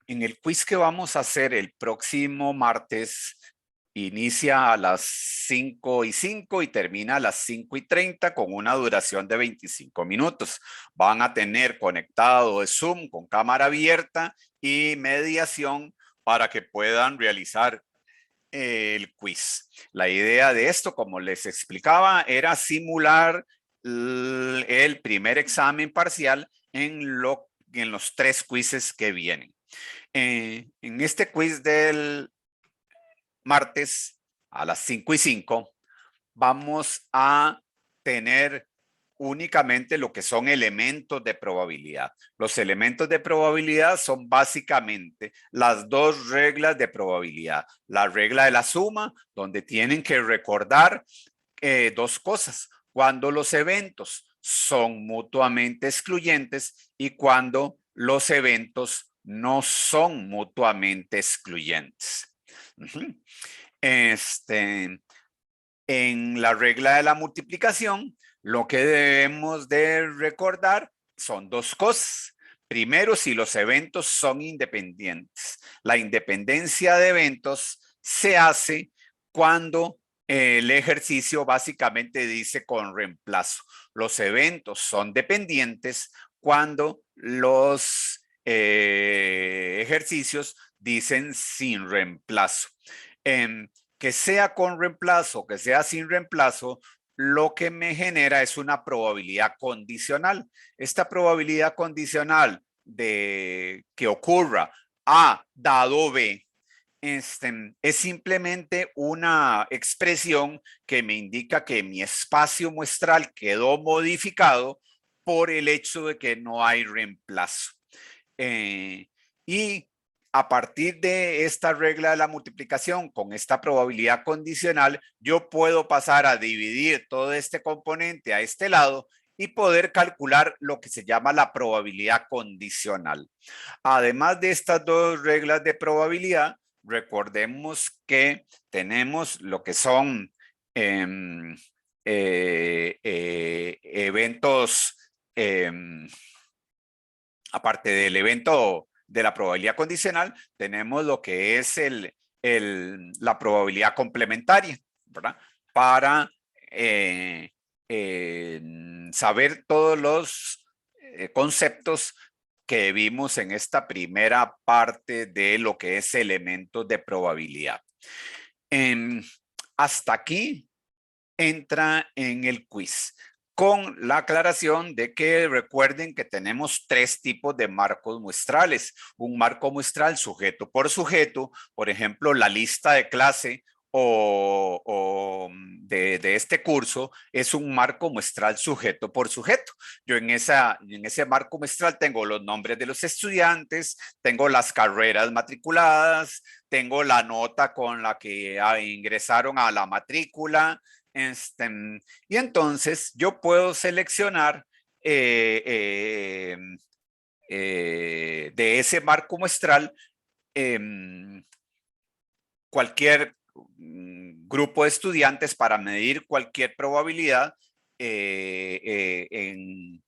En el quiz que vamos a hacer el próximo martes, inicia a las 5:05 y termina a las 5:30 con una duración de 25 minutos. Van a tener conectado de Zoom con cámara abierta y mediación para que puedan realizar el quiz. La idea de esto, como les explicaba, era simular el primer examen parcial en los 3 quizzes que vienen. En este quiz del martes a las 5:05 vamos a tener únicamente lo que son elementos de probabilidad. Los elementos de probabilidad son básicamente las 2 reglas de probabilidad. La regla de la suma, donde tienen que recordar 2 cosas. Cuando los eventos son mutuamente excluyentes y cuando los eventos no son mutuamente excluyentes. En la regla de la multiplicación, lo que debemos de recordar son 2 cosas. Primero, si los eventos son independientes. La independencia de eventos se hace cuando el ejercicio básicamente dice con reemplazo. Los eventos son dependientes cuando los ejercicios dicen sin reemplazo. Que sea con reemplazo, que sea sin reemplazo, lo que me genera es una probabilidad condicional. Esta probabilidad condicional de que ocurra A dado B es simplemente una expresión que me indica que mi espacio muestral quedó modificado por el hecho de que no hay reemplazo. Y a partir de esta regla de la multiplicación con esta probabilidad condicional, yo puedo pasar a dividir todo este componente a este lado y poder calcular lo que se llama la probabilidad condicional. Además de estas 2 reglas de probabilidad, recordemos que tenemos lo que son eventos, aparte del evento de la probabilidad condicional, tenemos lo que es la probabilidad complementaria, ¿verdad? Para saber todos los conceptos que vimos en esta primera parte de lo que es elementos de probabilidad. Hasta aquí entra en el quiz, con la aclaración de que recuerden que tenemos 3 tipos de marcos muestrales. Un marco muestral sujeto, por ejemplo, la lista de clase o de este curso es un marco muestral sujeto por sujeto. Yo en ese marco muestral tengo los nombres de los estudiantes, tengo las carreras matriculadas, tengo la nota con la que ingresaron a la matrícula, y entonces yo puedo seleccionar de ese marco muestral cualquier grupo de estudiantes para medir cualquier probabilidad en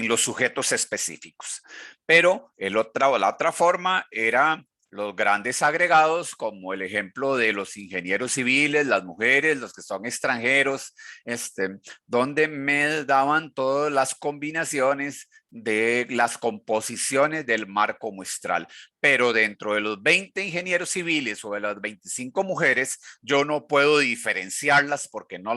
los sujetos específicos. Pero la otra forma era los grandes agregados, como el ejemplo de los ingenieros civiles, las mujeres, los que son extranjeros, donde me daban todas las combinaciones de las composiciones del marco muestral. Pero dentro de los 20 ingenieros civiles o de las 25 mujeres, yo no puedo diferenciarlas porque no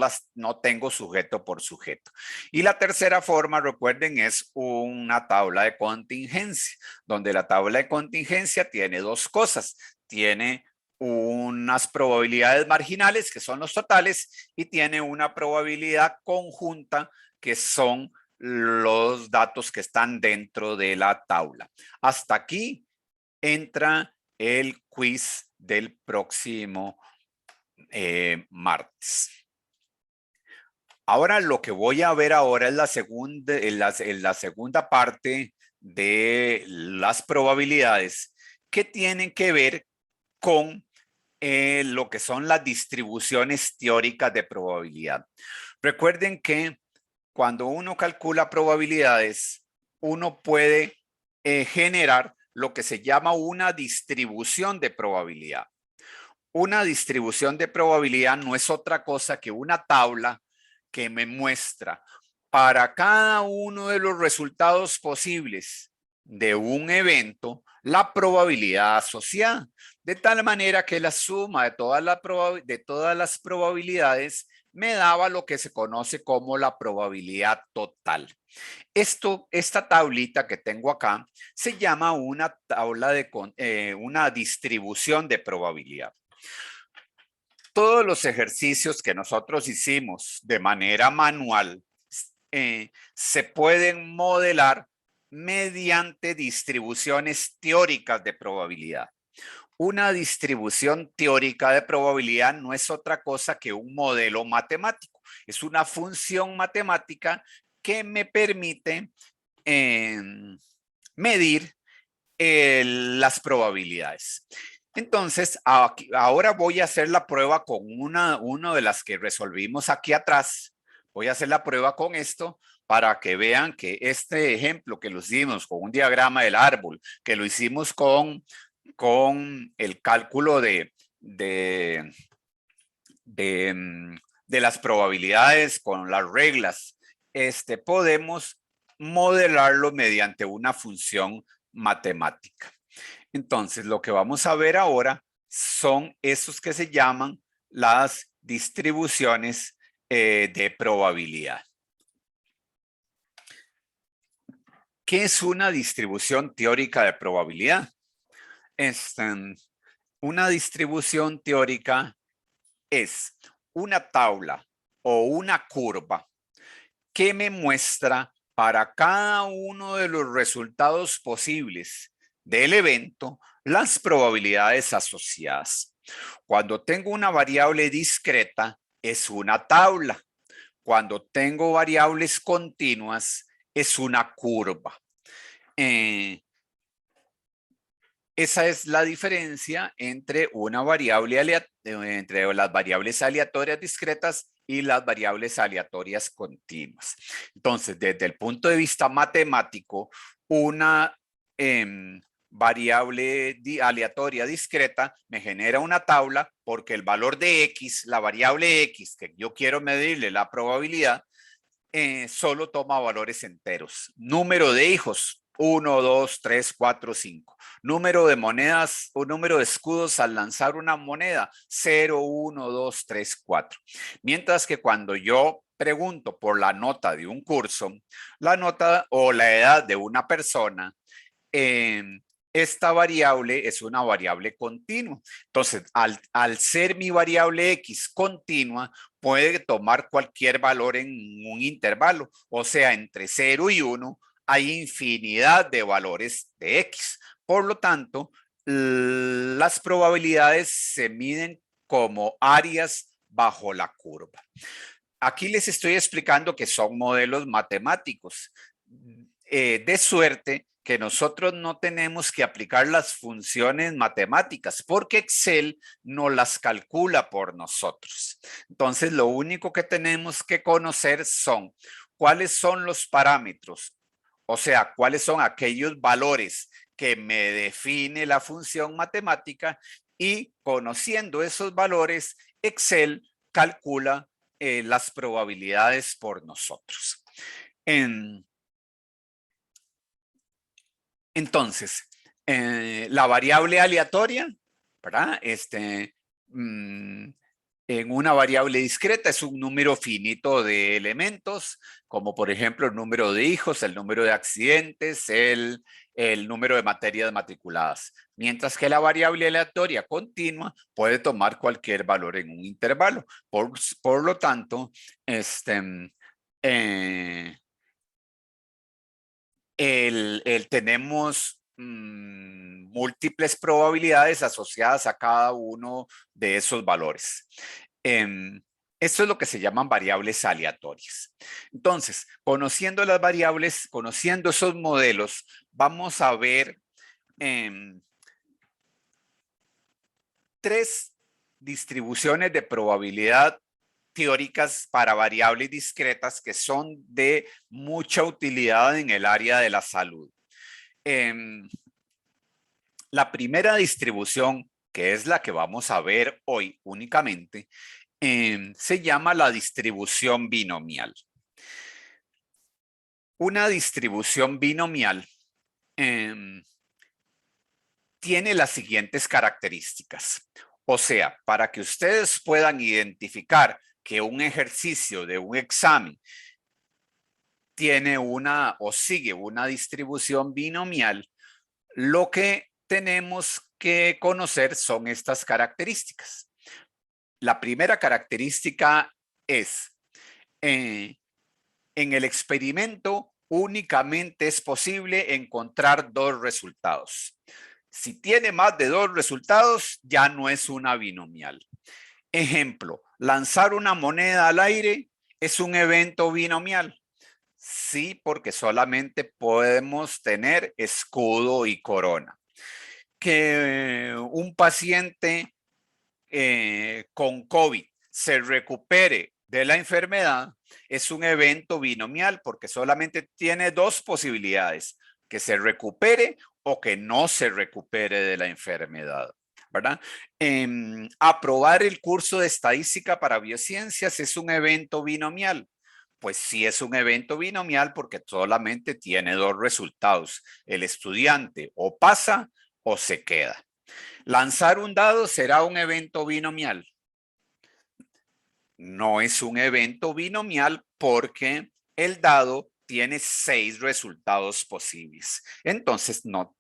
tengo sujeto por sujeto. Y la tercera forma, recuerden, es una tabla de contingencia, donde la tabla de contingencia tiene 2 cosas. Tiene unas probabilidades marginales, que son los totales, y tiene una probabilidad conjunta, que son los datos que están dentro de la tabla. Hasta aquí entra el quiz del próximo martes. Ahora lo que voy a ver ahora es la segunda parte de las probabilidades, que tienen que ver con lo que son las distribuciones teóricas de probabilidad. Recuerden que cuando uno calcula probabilidades, uno puede generar lo que se llama una distribución de probabilidad. Una distribución de probabilidad no es otra cosa que una tabla que me muestra para cada uno de los resultados posibles de un evento la probabilidad asociada, de tal manera que la suma de todas las probabilidades me daba lo que se conoce como la probabilidad total. Esta tablita que tengo acá se llama una tabla de una distribución de probabilidad. Todos los ejercicios que nosotros hicimos de manera manual se pueden modelar mediante distribuciones teóricas de probabilidad. Una distribución teórica de probabilidad no es otra cosa que un modelo matemático. Es una función matemática que me permite medir las probabilidades. Entonces, ahora voy a hacer la prueba con una de las que resolvimos aquí atrás. Voy a hacer la prueba con esto para que vean que este ejemplo que lo hicimos con un diagrama del árbol, que lo hicimos con el cálculo de las probabilidades, con las reglas, podemos modelarlo mediante una función matemática. Entonces, lo que vamos a ver ahora son esos que se llaman las distribuciones de probabilidad. ¿Qué es una distribución teórica de probabilidad? Una distribución teórica es una tabla o una curva que me muestra para cada uno de los resultados posibles del evento las probabilidades asociadas. Cuando tengo una variable discreta, es una tabla. Cuando tengo variables continuas, es una curva. Esa es la diferencia entre entre las variables aleatorias discretas y las variables aleatorias continuas. Entonces, desde el punto de vista matemático, una variable aleatoria discreta me genera una tabla porque el valor de X, la variable X, que yo quiero medirle la probabilidad, solo toma valores enteros. Número de hijos, 1, 2, 3, 4, 5. Número de monedas o número de escudos al lanzar una moneda, 0, 1, 2, 3, 4. Mientras que cuando yo pregunto por la nota de un curso, la nota o la edad de una persona, esta variable es una variable continua. Entonces, al ser mi variable X continua, puede tomar cualquier valor en un intervalo. O sea, entre 0 y 1 hay infinidad de valores de X. Por lo tanto, las probabilidades se miden como áreas bajo la curva. Aquí les estoy explicando que son modelos matemáticos, de suerte que nosotros no tenemos que aplicar las funciones matemáticas porque Excel no las calcula por nosotros. Entonces, lo único que tenemos que conocer son cuáles son los parámetros, o sea, cuáles son aquellos valores que me define la función matemática, y conociendo esos valores, Excel calcula las probabilidades por nosotros. Entonces, la variable aleatoria, ¿verdad? En una variable discreta es un número finito de elementos, como por ejemplo el número de hijos, el número de accidentes, el número de materias matriculadas. Mientras que la variable aleatoria continua puede tomar cualquier valor en un intervalo. Por lo tanto, tenemos múltiples probabilidades asociadas a cada uno de esos valores. Esto es lo que se llaman variables aleatorias. Entonces, conociendo las variables, conociendo esos modelos, vamos a ver tres distribuciones de probabilidad teóricas para variables discretas que son de mucha utilidad en el área de la salud. La primera distribución, que es la que vamos a ver hoy únicamente, se llama la distribución binomial. Una distribución binomial tiene las siguientes características. O sea, para que ustedes puedan identificar que un ejercicio de un examen tiene una o sigue una distribución binomial, lo que tenemos que conocer son estas características. La primera característica es, en el experimento únicamente es posible encontrar dos resultados. Si tiene más de dos resultados, ya no es una binomial. Ejemplo, lanzar una moneda al aire es un evento binomial. Sí, porque solamente podemos tener escudo y corona. Que un paciente con COVID se recupere de la enfermedad es un evento binomial porque solamente tiene dos posibilidades, que se recupere o que no se recupere de la enfermedad, ¿verdad? Aprobar el curso de estadística para biociencias es un evento binomial. Pues sí es un evento binomial porque solamente tiene dos resultados. El estudiante o pasa o se queda. Lanzar un dado será un evento binomial. No es un evento binomial porque el dado tiene 6 resultados posibles. Entonces no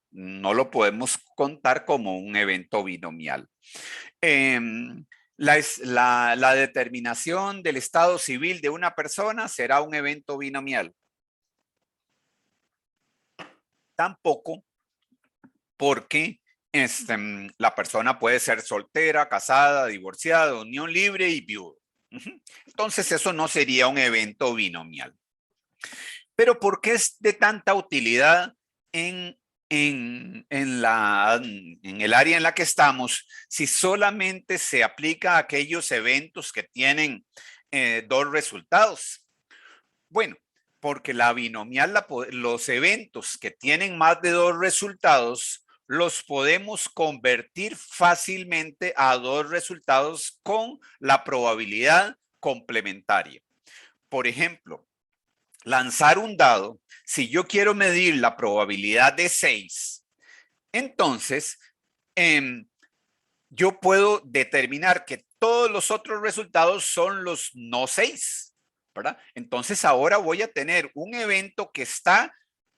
lo podemos contar como un evento binomial. La determinación del estado civil de una persona será un evento binomial. Tampoco, porque la persona puede ser soltera, casada, divorciada, unión libre y viudo. Entonces eso no sería un evento binomial. Pero ¿por qué es de tanta utilidad en el área en la que estamos si solamente se aplica a aquellos eventos que tienen dos resultados? Bueno, porque la binomial, los eventos que tienen más de dos resultados, los podemos convertir fácilmente a dos resultados con la probabilidad complementaria. Por ejemplo, lanzar un dado, si yo quiero medir la probabilidad de 6, entonces yo puedo determinar que todos los otros resultados son los no 6, ¿verdad? Entonces ahora voy a tener un evento que está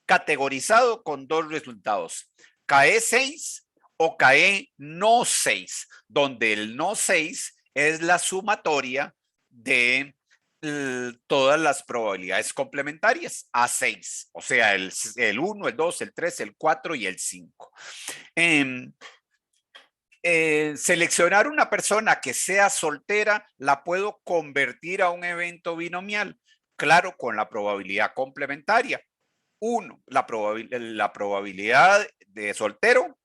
categorizado con dos resultados, CAE 6 o CAE no 6, donde el no 6 es la sumatoria de todas las probabilidades complementarias a 6, o sea, el 1, el 2, el 3, el 4 y el 5. Seleccionar una persona que sea soltera la puedo convertir a un evento binomial, claro, con la probabilidad complementaria. 1, la probabilidad de soltero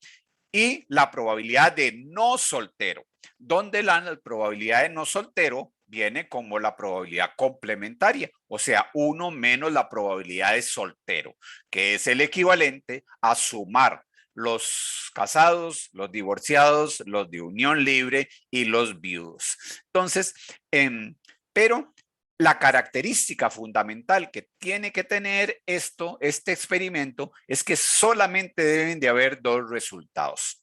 y la probabilidad de no soltero, donde la probabilidad de no soltero viene como la probabilidad complementaria, o sea, 1 menos la probabilidad de soltero, que es el equivalente a sumar los casados, los divorciados, los de unión libre y los viudos. Entonces, pero la característica fundamental que tiene que tener este experimento es que solamente deben de haber dos resultados.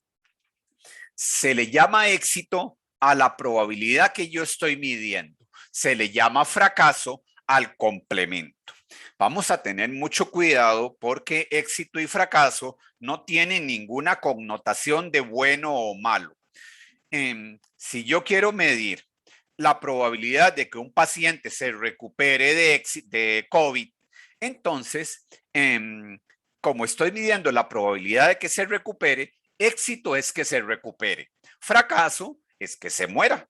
Se le llama éxito a la probabilidad que yo estoy midiendo. Se le llama fracaso al complemento. Vamos a tener mucho cuidado porque éxito y fracaso no tienen ninguna connotación de bueno o malo. Si yo quiero medir la probabilidad de que un paciente se recupere de COVID, entonces, como estoy midiendo la probabilidad de que se recupere, éxito es que se recupere, fracaso es que se muera.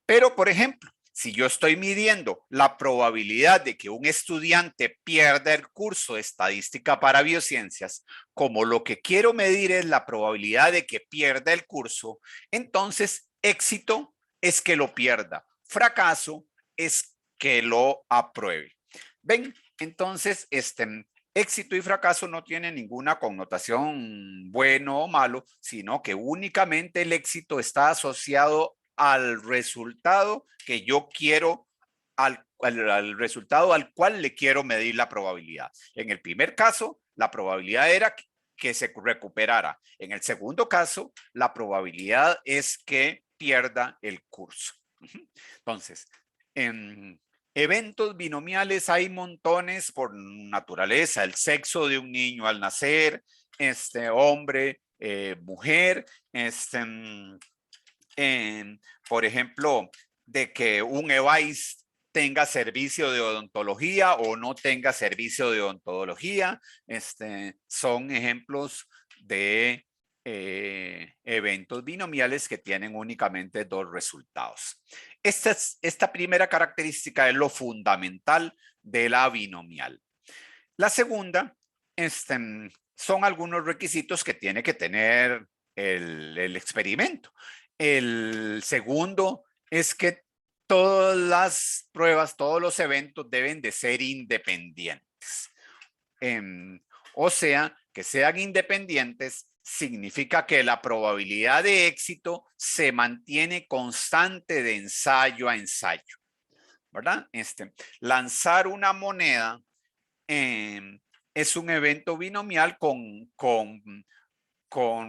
Pero, por ejemplo, si yo estoy midiendo la probabilidad de que un estudiante pierda el curso de estadística para biociencias, como lo que quiero medir es la probabilidad de que pierda el curso, entonces éxito es que lo pierda, fracaso es que lo apruebe. ¿Ven? Entonces, Éxito y fracaso no tienen ninguna connotación bueno o malo, sino que únicamente el éxito está asociado al resultado que yo quiero, al resultado al cual le quiero medir la probabilidad. En el primer caso, la probabilidad era que se recuperara. En el segundo caso, la probabilidad es que pierda el curso. Entonces, en eventos binomiales hay montones por naturaleza, el sexo de un niño al nacer, hombre, mujer, por ejemplo, de que un EVAIS tenga servicio de odontología o no tenga servicio de odontología, son ejemplos de eventos binomiales que tienen únicamente dos resultados. Esta primera característica es lo fundamental de la binomial. La segunda son algunos requisitos que tiene que tener el experimento. El segundo es que todas las pruebas, todos los eventos deben de ser independientes. O sea, que sean independientes significa que la probabilidad de éxito se mantiene constante de ensayo a ensayo, ¿verdad? Lanzar una moneda es un evento binomial con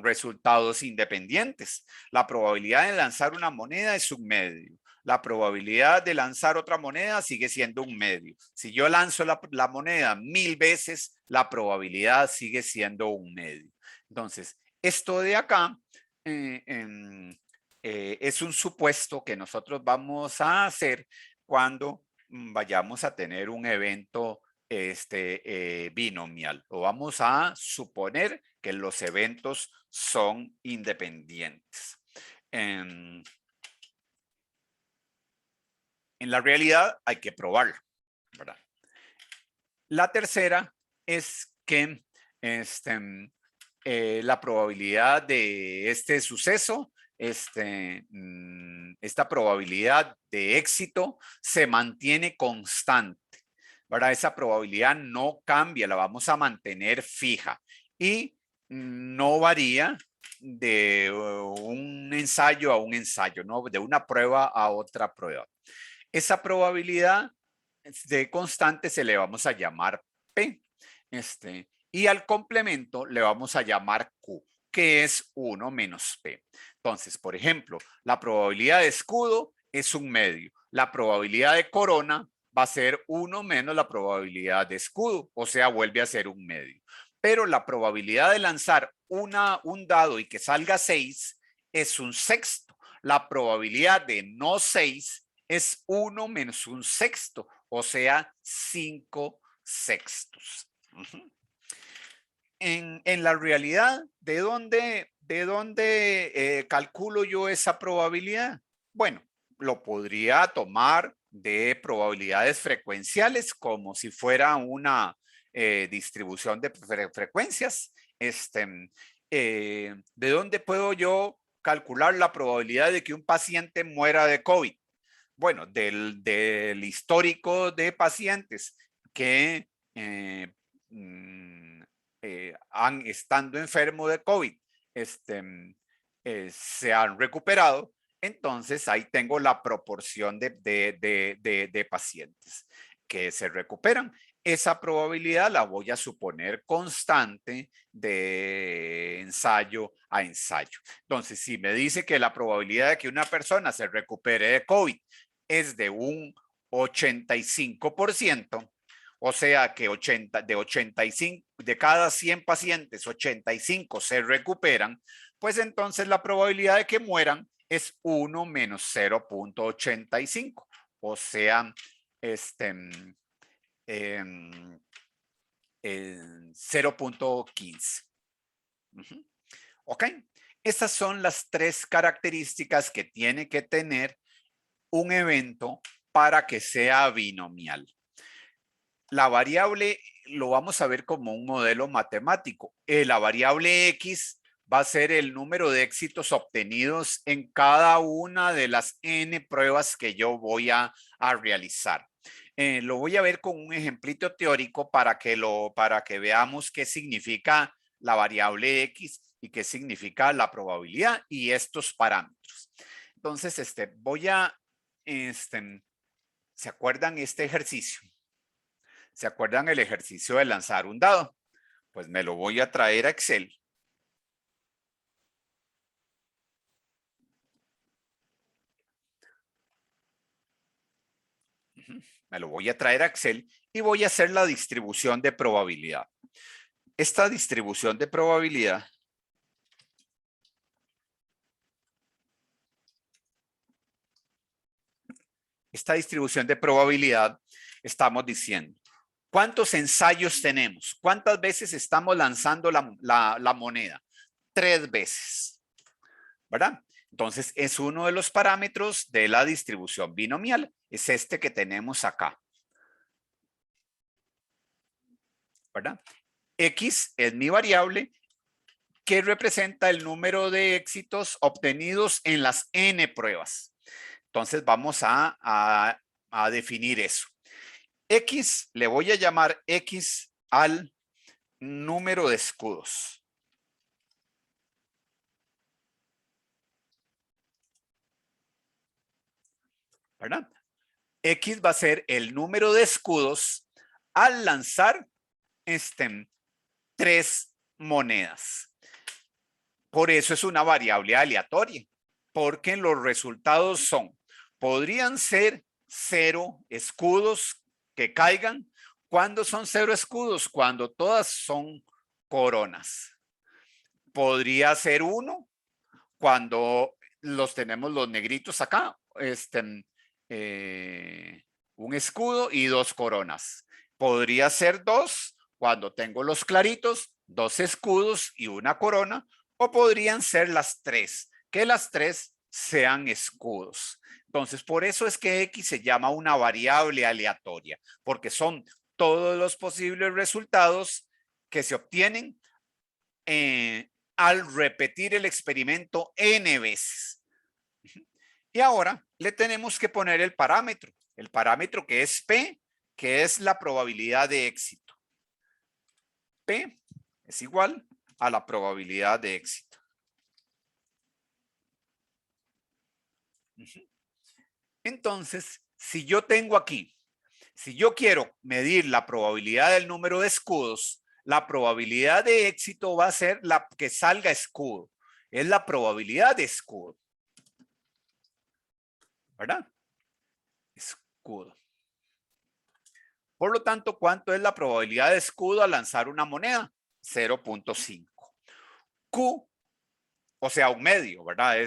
resultados independientes. La probabilidad de lanzar una moneda es un medio. La probabilidad de lanzar otra moneda sigue siendo un medio. Si yo lanzo la moneda 1000 veces, la probabilidad sigue siendo un medio. Entonces, esto de acá es un supuesto que nosotros vamos a hacer cuando vayamos a tener un evento binomial. O vamos a suponer que los eventos son independientes. En la realidad hay que probarlo, ¿verdad? La tercera es que la probabilidad de este suceso, esta probabilidad de éxito se mantiene constante, ¿verdad? Esa probabilidad no cambia, la vamos a mantener fija y no varía de un ensayo a un ensayo, ¿no? De una prueba a otra prueba. Esa probabilidad de constante se le vamos a llamar P. Y al complemento le vamos a llamar Q, que es 1 menos P. Entonces, por ejemplo, la probabilidad de escudo es un medio. La probabilidad de corona va a ser 1 menos la probabilidad de escudo, o sea, vuelve a ser un medio. Pero la probabilidad de lanzar un dado y que salga 6 es un sexto. La probabilidad de no 6 es 1 menos un sexto, o sea, 5 sextos. En la realidad, ¿de dónde calculo yo esa probabilidad? Bueno, lo podría tomar de probabilidades frecuenciales como si fuera una distribución de frecuencias. ¿De dónde puedo yo calcular la probabilidad de que un paciente muera de COVID? Bueno, del histórico de pacientes que han estando enfermos de COVID, se han recuperado, entonces ahí tengo la proporción de pacientes que se recuperan. Esa probabilidad la voy a suponer constante de ensayo a ensayo. Entonces, si me dice que la probabilidad de que una persona se recupere de COVID es de un 85%, o sea que de cada 100 pacientes, 85 se recuperan, pues entonces la probabilidad de que mueran es 1 menos 0.85, o sea, 0.15. ¿Ok? Estas son las tres características que tiene que tener un evento para que sea binomial. La variable lo vamos a ver como un modelo matemático. La variable X va a ser el número de éxitos obtenidos en cada una de las n pruebas que yo voy a realizar. Lo voy a ver con un ejemplito teórico para que veamos qué significa la variable X y qué significa la probabilidad y estos parámetros. Entonces, ¿se acuerdan este ejercicio? ¿Se acuerdan el ejercicio de lanzar un dado? Pues me lo voy a traer a Excel. Me lo voy a traer a Excel y voy a hacer la distribución de probabilidad. Esta distribución de probabilidad estamos diciendo, ¿cuántos ensayos tenemos? ¿Cuántas veces estamos lanzando la moneda? 3 veces, ¿verdad? Entonces, es uno de los parámetros de la distribución binomial. Es este que tenemos acá, ¿verdad? X es mi variable que representa el número de éxitos obtenidos en las n pruebas. Entonces, vamos a definir eso. X, le voy a llamar X al número de escudos. ¿Verdad? X va a ser el número de escudos al lanzar 3 monedas. Por eso es una variable aleatoria, porque los resultados podrían ser 0 escudos que caigan. ¿Cuándo son 0 escudos? Cuando todas son coronas. Podría ser 1 cuando tenemos los negritos acá, un escudo y 2 coronas. Podría ser 2 cuando tengo los claritos, 2 escudos y una corona, o podrían ser las 3, que las 3 sean escudos. Entonces, por eso es que X se llama una variable aleatoria, porque son todos los posibles resultados que se obtienen al repetir el experimento n veces. Y ahora le tenemos que poner el parámetro que es P, que es la probabilidad de éxito. P es igual a la probabilidad de éxito. Entonces, si yo tengo aquí, si yo quiero medir la probabilidad del número de escudos, la probabilidad de éxito va a ser la que salga escudo. Es la probabilidad de escudo. ¿Verdad? Escudo. Por lo tanto, ¿cuánto es la probabilidad de escudo al lanzar una moneda? 0.5. Q, o sea, un medio, ¿verdad?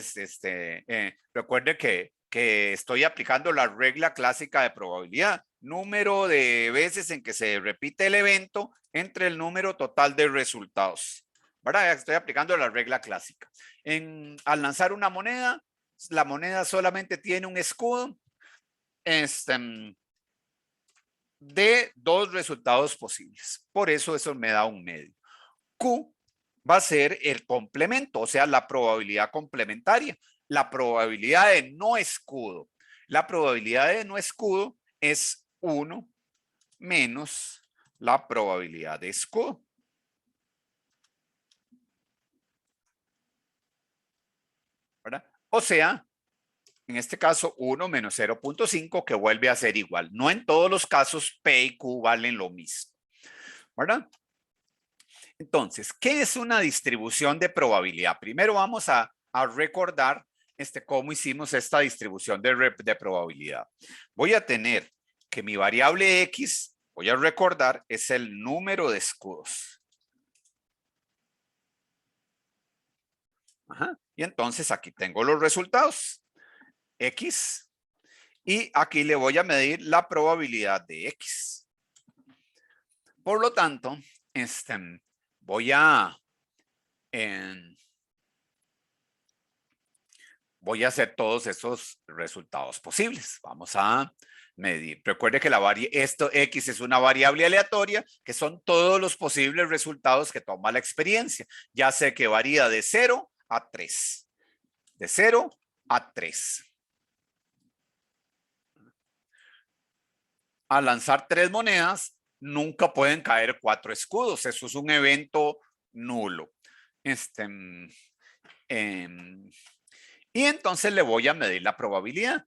Recuerde que estoy aplicando la regla clásica de probabilidad. Número de veces en que se repite el evento entre el número total de resultados. ¿Verdad? Estoy aplicando la regla clásica. Al lanzar una moneda, la moneda solamente tiene un escudo de 2 resultados posibles. Por eso me da un medio. Q va a ser el complemento, o sea, la probabilidad complementaria, la probabilidad de no escudo. La probabilidad de no escudo es 1 menos la probabilidad de escudo. ¿Verdad? O sea, en este caso 1 menos 0.5 que vuelve a ser igual. No en todos los casos P y Q valen lo mismo. ¿Verdad? Entonces, ¿qué es una distribución de probabilidad? Primero vamos a recordar cómo hicimos esta distribución de probabilidad. Voy a tener que mi variable X, voy a recordar, es el número de escudos. Ajá. Y entonces aquí tengo los resultados. X. Y aquí le voy a medir la probabilidad de X. Por lo tanto, voy a hacer todos esos resultados posibles. Vamos a medir. Recuerde que esto X es una variable aleatoria, que son todos los posibles resultados que toma la experiencia. Ya sé que varía de 0 a 3. De 0 a 3. Al lanzar 3 monedas, nunca pueden caer 4 escudos. Eso es un evento nulo. Y entonces le voy a medir la probabilidad.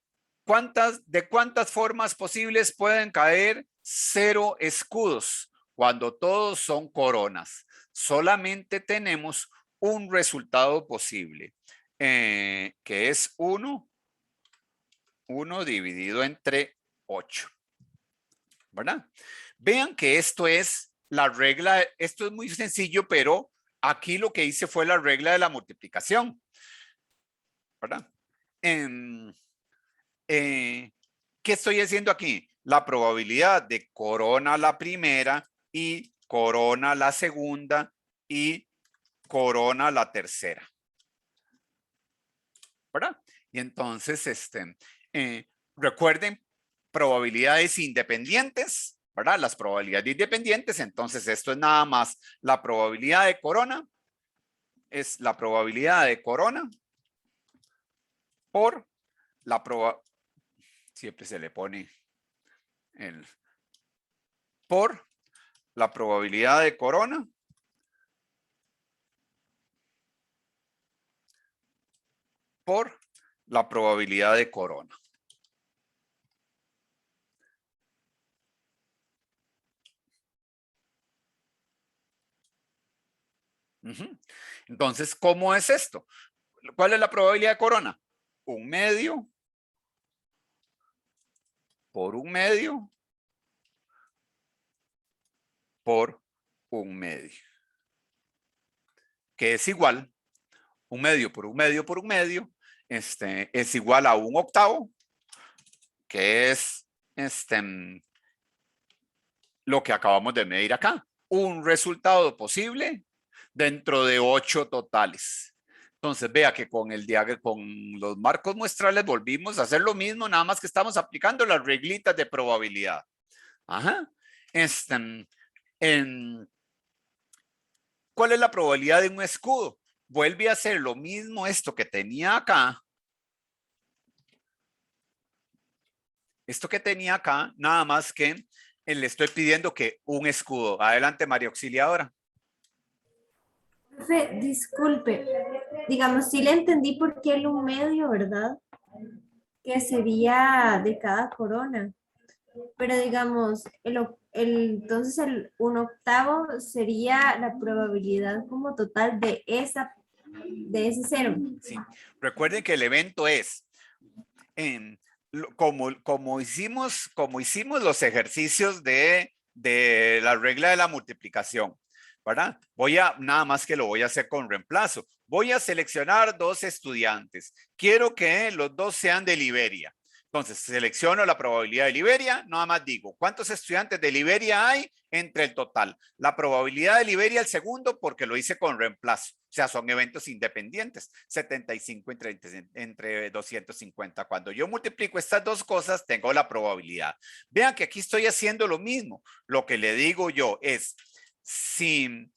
¿De cuántas formas posibles pueden caer 0 escudos cuando todos son coronas? Solamente tenemos un resultado posible, que es 1 dividido entre 8. ¿Verdad? Vean que esto es la regla, esto es muy sencillo, pero aquí lo que hice fue la regla de la multiplicación. ¿Verdad? ¿Qué estoy haciendo aquí? La probabilidad de corona la primera y corona la segunda y corona la tercera. ¿Verdad? Y entonces, recuerden, probabilidades independientes, ¿verdad? Las probabilidades independientes, entonces esto es nada más la probabilidad de corona, es la probabilidad de corona por la probabilidad, siempre se le pone el, por la probabilidad de corona por la probabilidad de corona. Entonces, ¿cómo es esto? ¿Cuál es la probabilidad de corona? 1/2 por 1/2 por 1/2, que es igual, 1/2 por 1/2 por 1/2, es igual a 1/8, que es lo que acabamos de medir acá. Un resultado posible dentro de 8 totales. Entonces, vea que con los marcos muestrales volvimos a hacer lo mismo, nada más que estamos aplicando las reglitas de probabilidad. Ajá. ¿Cuál es la probabilidad de un escudo? Vuelve a hacer lo mismo esto que tenía acá. Esto que tenía acá, nada más que le estoy pidiendo que un escudo. Adelante, María Auxiliadora. Profe, disculpe, digamos, sí le entendí por qué el 1/2, ¿verdad? Que sería de cada corona. Pero digamos, entonces el 1/8 sería la probabilidad como total de ese 0. Sí. Recuerden que el evento es como hicimos los ejercicios de la regla de la multiplicación, ¿verdad? Nada más que lo voy a hacer con reemplazo. Voy a seleccionar 2 estudiantes. Quiero que los 2 sean de Liberia. Entonces, selecciono la probabilidad de Liberia, nada más digo, ¿cuántos estudiantes de Liberia hay entre el total? La probabilidad de Liberia el segundo porque lo hice con reemplazo. O sea, son eventos independientes, 75 entre 250. Cuando yo multiplico estas dos cosas, tengo la probabilidad. Vean que aquí estoy haciendo lo mismo. Lo que le digo yo es, si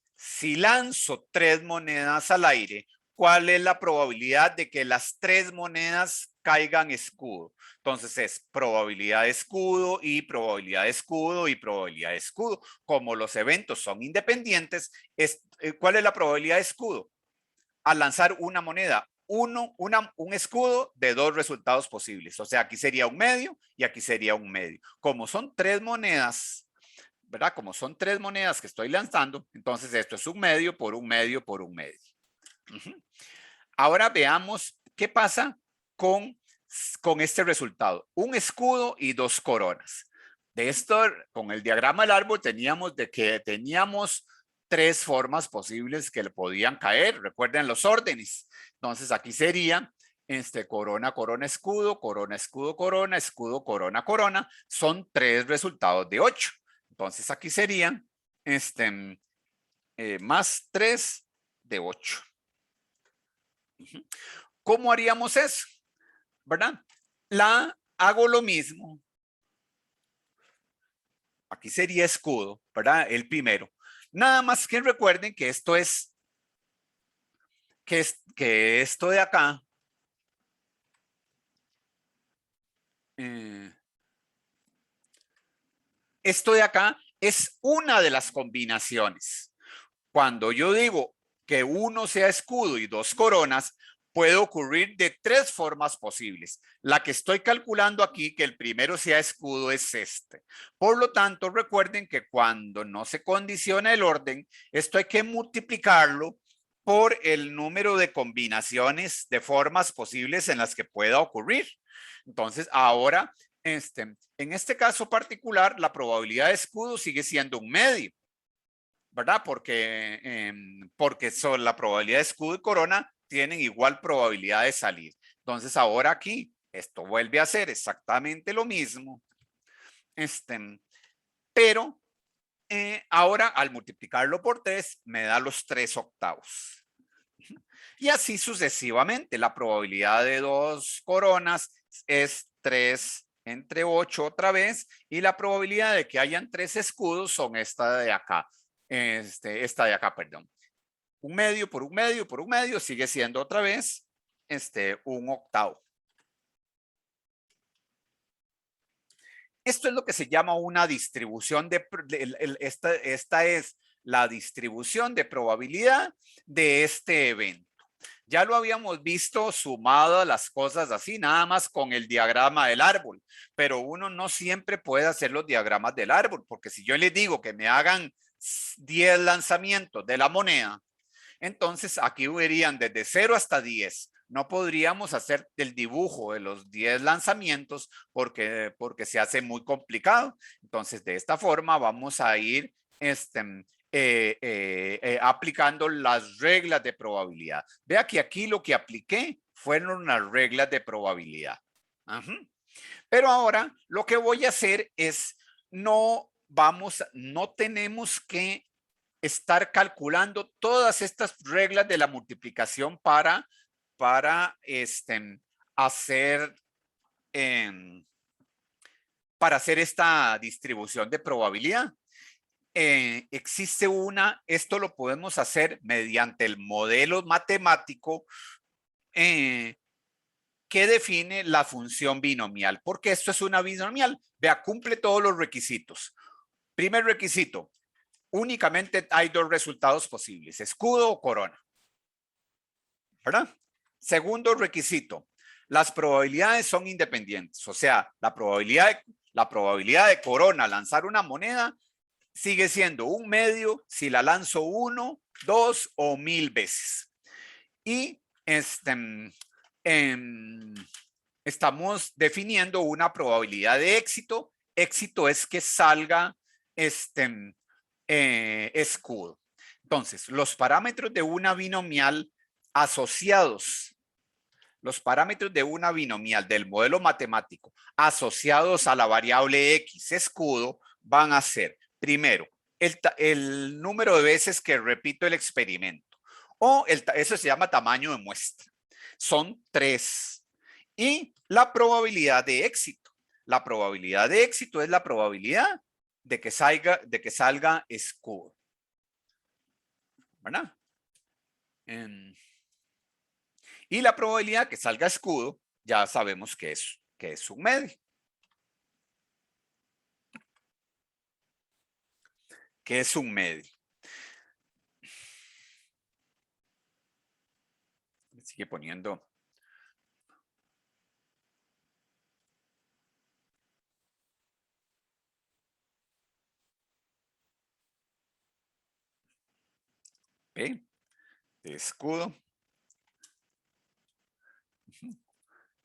lanzo 3 monedas al aire, ¿cuál es la probabilidad de que las 3 monedas caigan escudo? Entonces es probabilidad de escudo y probabilidad de escudo y probabilidad de escudo. Como los eventos son independientes, ¿cuál es la probabilidad de escudo? Al lanzar una moneda, un escudo de 2 resultados posibles. O sea, aquí sería 1/2 y aquí sería 1/2. Como son 3 monedas, ¿verdad? Como son 3 monedas que estoy lanzando, entonces esto es 1/2 por 1/2 por 1/2. Ahora veamos qué pasa con este resultado. Un escudo y 2 coronas. De esto, con el diagrama del árbol, teníamos 3 formas posibles que le podían caer. Recuerden los órdenes. Entonces aquí sería corona, corona, escudo, corona, escudo, corona, escudo, corona, corona. Son 3 resultados de 8. Entonces aquí serían más 3 de 8. ¿Cómo haríamos eso? ¿Verdad? Hago lo mismo. Aquí sería escudo, ¿verdad? El primero. Nada más que recuerden que esto es, que esto de acá esto de acá es una de las combinaciones. Cuando yo digo que uno sea escudo y dos coronas, puede ocurrir de tres formas posibles. La que estoy calculando aquí, que el primero sea escudo, es este. Por lo tanto, recuerden que cuando no se condiciona el orden, esto hay que multiplicarlo por el número de combinaciones de formas posibles en las que pueda ocurrir. Entonces, ahora, en este caso particular, la probabilidad de escudo sigue siendo un medio, ¿verdad? Porque la probabilidad de escudo y corona tienen igual probabilidad de salir. Entonces, ahora aquí, esto vuelve a ser exactamente lo mismo. Pero ahora, al multiplicarlo por 3, me da los 3 octavos. Y así sucesivamente. La probabilidad de 2 coronas es 3 entre 8 otra vez. Y la probabilidad de que hayan 3 escudos son esta de acá. Esta de acá, perdón. Un medio por un medio por un medio sigue siendo otra vez un octavo. Esto es lo que se llama una distribución esta es la distribución de probabilidad de este evento. Ya lo habíamos visto sumado a las cosas así, nada más con el diagrama del árbol, pero uno no siempre puede hacer los diagramas del árbol, porque si yo les digo que me hagan 10 lanzamientos de la moneda, entonces aquí irían desde 0 hasta 10. No podríamos hacer el dibujo de los 10 lanzamientos porque se hace muy complicado. Entonces, de esta forma vamos a ir aplicando las reglas de probabilidad. Vea que aquí lo que apliqué fueron las reglas de probabilidad. Pero ahora lo que voy a hacer es no tenemos que estar calculando todas estas reglas de la multiplicación para hacer esta distribución de probabilidad. Existe esto lo podemos hacer mediante el modelo matemático que define la función binomial, porque esto es una binomial. Vea, cumple todos los requisitos. Primer requisito, únicamente hay dos resultados posibles, escudo o corona, ¿verdad? Segundo requisito, las probabilidades son independientes, o sea, la probabilidad de corona lanzar una moneda sigue siendo un medio si la lanzo 1, 2 o 1000 veces. Y estamos definiendo una probabilidad de éxito. Éxito es que salga escudo. Entonces, los parámetros de una binomial asociados, los parámetros de una binomial del modelo matemático asociados a la variable X escudo van a ser, primero, el número de veces que repito el experimento, o eso se llama tamaño de muestra. Son 3. Y la probabilidad de éxito. La probabilidad de éxito es la probabilidad de que salga escudo, ¿verdad? Y la probabilidad que salga escudo, ya sabemos que es un medio. ¿Qué es un medio? Sigue poniendo. P de escudo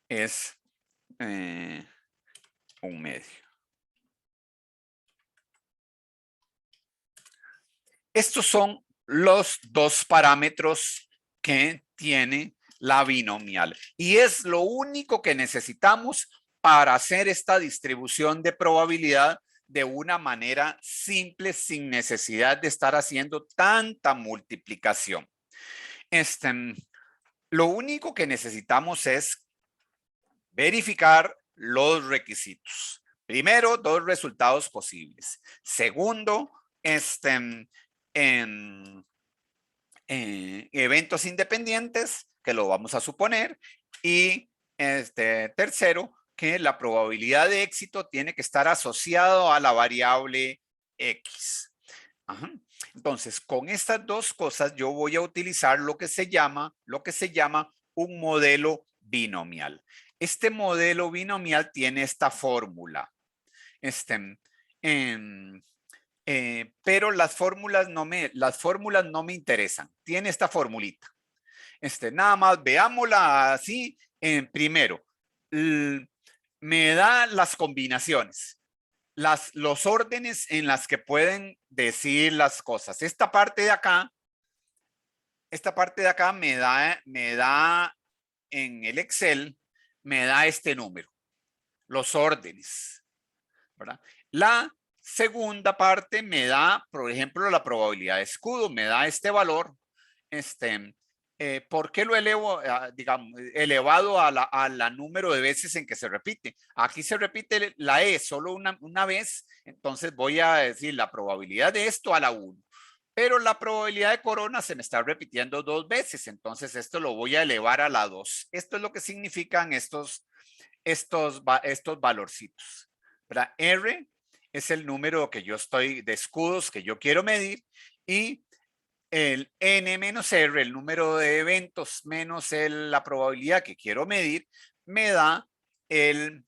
es un medio. Estos son los dos parámetros que tiene la binomial y es lo único que necesitamos para hacer esta distribución de probabilidad de una manera simple sin necesidad de estar haciendo tanta multiplicación. Lo único que necesitamos es verificar los requisitos. Primero, dos resultados posibles. Segundo, en eventos independientes, que lo vamos a suponer. Y tercero, que la probabilidad de éxito tiene que estar asociado a la variable X. Ajá. Entonces, con estas dos cosas yo voy a utilizar lo que se llama un modelo binomial. Este modelo binomial tiene esta fórmula. Pero las fórmulas no me interesan. Tiene esta formulita. Nada más veámosla así. Primero, me da las combinaciones. Los órdenes en las que pueden decir las cosas. Esta parte de acá me da en el Excel, me da este número, los órdenes, ¿verdad? La segunda parte me da, por ejemplo, la probabilidad de escudo, me da este valor, ¿por qué lo elevo, digamos, elevado a la número de veces en que se repite? Aquí se repite la E solo una vez, entonces voy a decir la probabilidad de esto a la 1. Pero la probabilidad de corona se me está repitiendo 2 veces, entonces esto lo voy a elevar a la 2. Esto es lo que significan estos valorcitos. ¿Verdad? R es el número que yo estoy de escudos que yo quiero medir y el N menos R, el número de eventos menos la probabilidad que quiero medir, me da el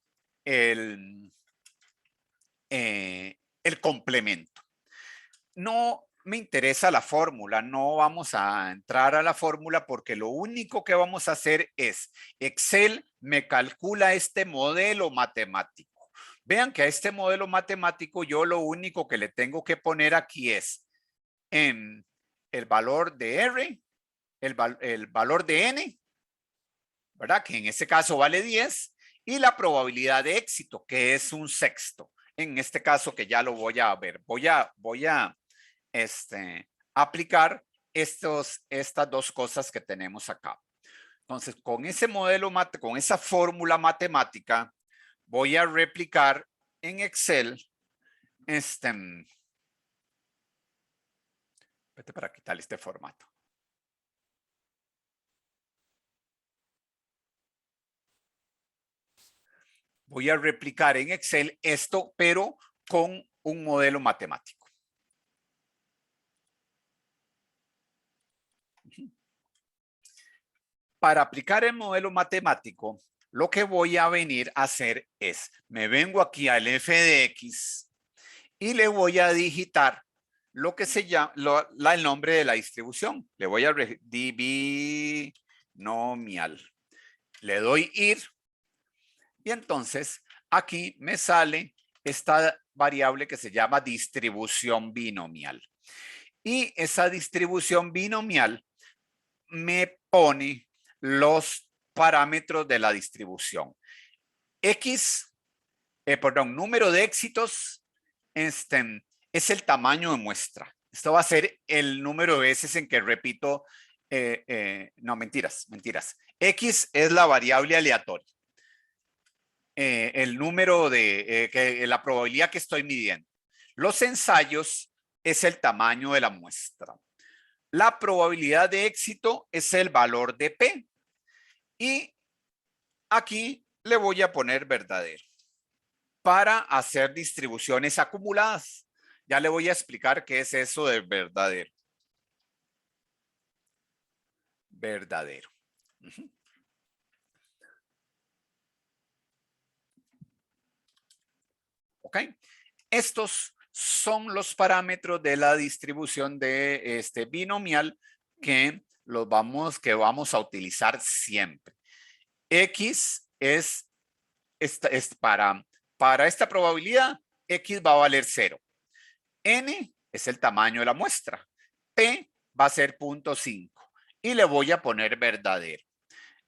complemento. No me interesa la fórmula, no vamos a entrar a la fórmula porque lo único que vamos a hacer es Excel me calcula este modelo matemático. Vean que a este modelo matemático yo lo único que le tengo que poner aquí es el valor de R, el valor de N, ¿verdad? Que en este caso vale 10, y la probabilidad de éxito, que es un sexto. En este caso que ya lo voy a ver, voy a aplicar estas dos cosas que tenemos acá. Entonces, con ese modelo, con esa fórmula matemática, voy a replicar en Excel vete para quitar este formato. Voy a replicar en Excel esto, pero con un modelo matemático. Para aplicar el modelo matemático, lo que voy a venir a hacer es, me vengo aquí al f de x y le voy a digitar lo que se llama el nombre de la distribución. Le voy a binomial. Le doy ir y entonces aquí me sale esta variable que se llama distribución binomial. Y esa distribución binomial me pone los parámetros de la distribución. Número de éxitos es el tamaño de muestra. Esto va a ser el número de veces en que repito, no, mentiras. X es la variable aleatoria. El número de la probabilidad que estoy midiendo. Los ensayos es el tamaño de la muestra. La probabilidad de éxito es el valor de P. Y aquí le voy a poner verdadero para hacer distribuciones acumuladas. Ya le voy a explicar qué es eso de verdadero. Verdadero. ¿Ok? Estos son los parámetros de la distribución de este binomial que vamos a utilizar siempre. X es para esta probabilidad, X va a valer 0. N es el tamaño de la muestra. P va a ser 0.5 y le voy a poner verdadero.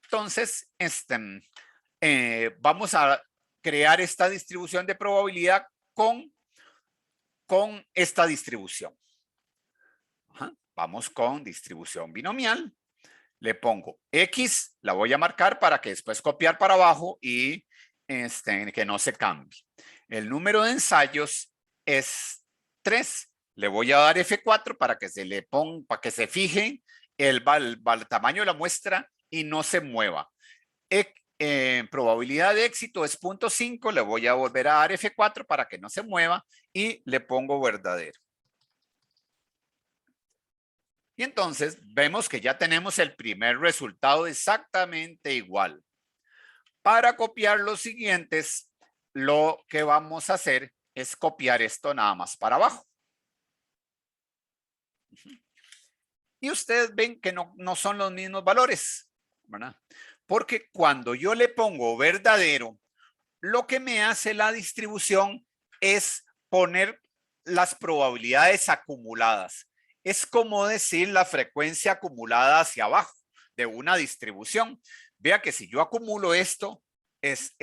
Entonces, vamos a crear esta distribución de probabilidad con esta distribución. Vamos con distribución binomial. Le pongo X, la voy a marcar para que después copiar para abajo y que no se cambie. El número de ensayos es 3. Le voy a dar F4 para que se fije el tamaño de la muestra y no se mueva. probabilidad de éxito es 0.5, le voy a volver a dar F4 para que no se mueva y le pongo verdadero. Y entonces vemos que ya tenemos el primer resultado exactamente igual. Para copiar los siguientes, lo que vamos a hacer es copiar esto nada más para abajo. Y ustedes ven que no son los mismos valores, ¿verdad? Porque cuando yo le pongo verdadero, lo que me hace la distribución es poner las probabilidades acumuladas. Es como decir la frecuencia acumulada hacia abajo de una distribución. Vea que si yo acumulo esto es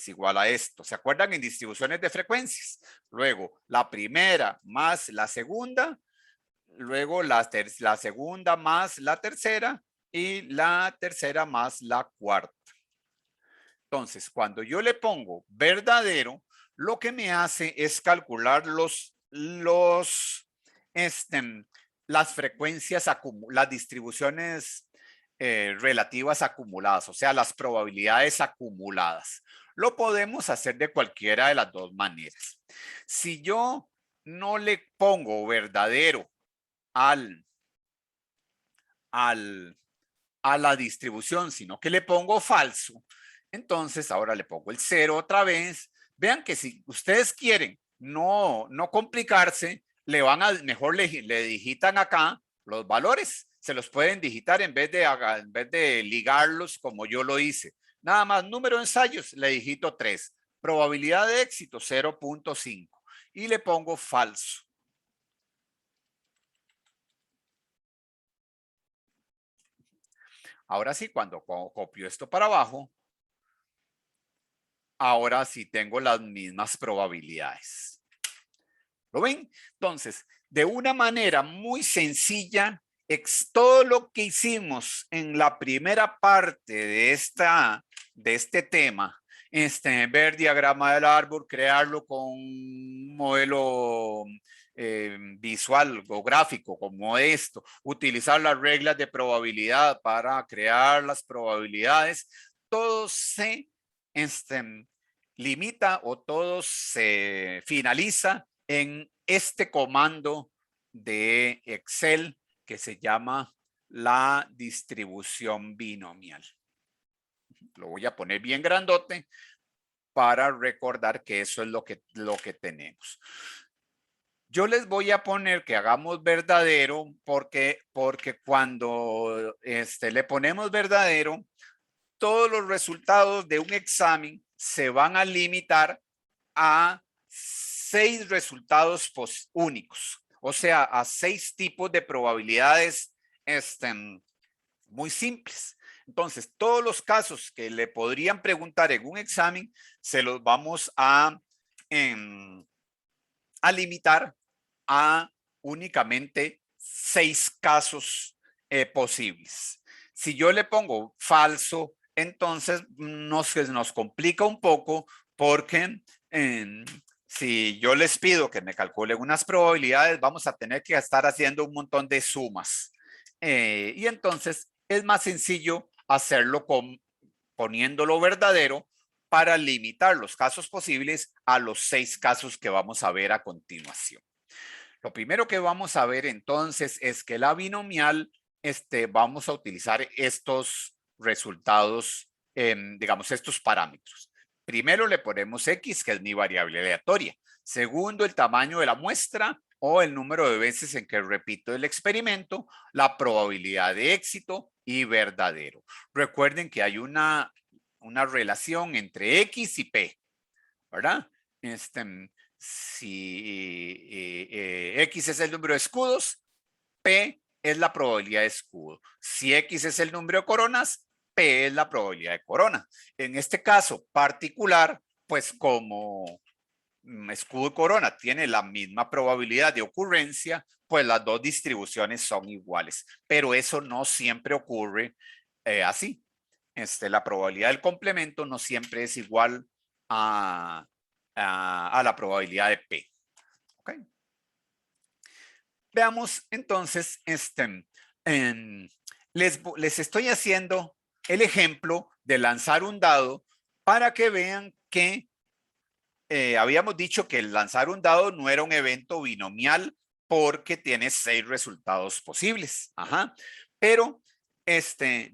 igual a esto. ¿Se acuerdan en distribuciones de frecuencias? Luego, la primera más la segunda, luego la segunda más la tercera y la tercera más la cuarta. Entonces, cuando yo le pongo verdadero, lo que me hace es calcular las frecuencias, las distribuciones relativas acumuladas, o sea, las probabilidades acumuladas. Lo podemos hacer de cualquiera de las dos maneras. Si yo no le pongo verdadero a la distribución, sino que le pongo falso, entonces ahora le pongo el 0 otra vez. Vean que si ustedes quieren no complicarse, mejor le digitan acá los valores. Se los pueden digitar en vez de ligarlos como yo lo hice. Nada más, número de ensayos, le digito 3. Probabilidad de éxito, 0.5. Y le pongo falso. Ahora sí, cuando copio esto para abajo, ahora sí tengo las mismas probabilidades. ¿Lo ven? Entonces, de una manera muy sencilla, todo lo que hicimos en la primera parte de este tema, ver diagrama del árbol, crearlo con un modelo visual o gráfico como esto, utilizar las reglas de probabilidad para crear las probabilidades, todo se limita o todo se finaliza en este comando de Excel que se llama la distribución binomial. Lo voy a poner bien grandote para recordar que eso es lo que tenemos. Yo les voy a poner que hagamos verdadero porque cuando le ponemos verdadero, todos los resultados de un examen se van a limitar a 6 resultados únicos, o sea, a 6 tipos de probabilidades muy simples. Entonces, todos los casos que le podrían preguntar en un examen, se los vamos a limitar a únicamente 6 casos posibles. Si yo le pongo falso, entonces nos complica un poco porque si yo les pido que me calculen unas probabilidades, vamos a tener que estar haciendo un montón de sumas. Y entonces es más sencillo hacerlo poniéndolo verdadero para limitar los casos posibles a los 6 casos que vamos a ver a continuación. Lo primero que vamos a ver entonces es que la binomial, vamos a utilizar estos resultados, digamos, estos parámetros. Primero le ponemos X, que es mi variable aleatoria. Segundo, el tamaño de la muestra o el número de veces en que repito el experimento, la probabilidad de éxito y verdadero. Recuerden que hay una relación entre X y P, ¿verdad? Si X es el número de escudos, P es la probabilidad de escudo. Si X es el número de coronas, P es la probabilidad de corona. En este caso particular, pues como escudo y corona tiene la misma probabilidad de ocurrencia, pues las dos distribuciones son iguales. Pero eso no siempre ocurre así. La probabilidad del complemento no siempre es igual a la probabilidad de P. ¿Okay? Veamos entonces, les estoy haciendo el ejemplo de lanzar un dado para que vean que habíamos dicho que el lanzar un dado no era un evento binomial porque tiene 6 resultados posibles. Ajá. Pero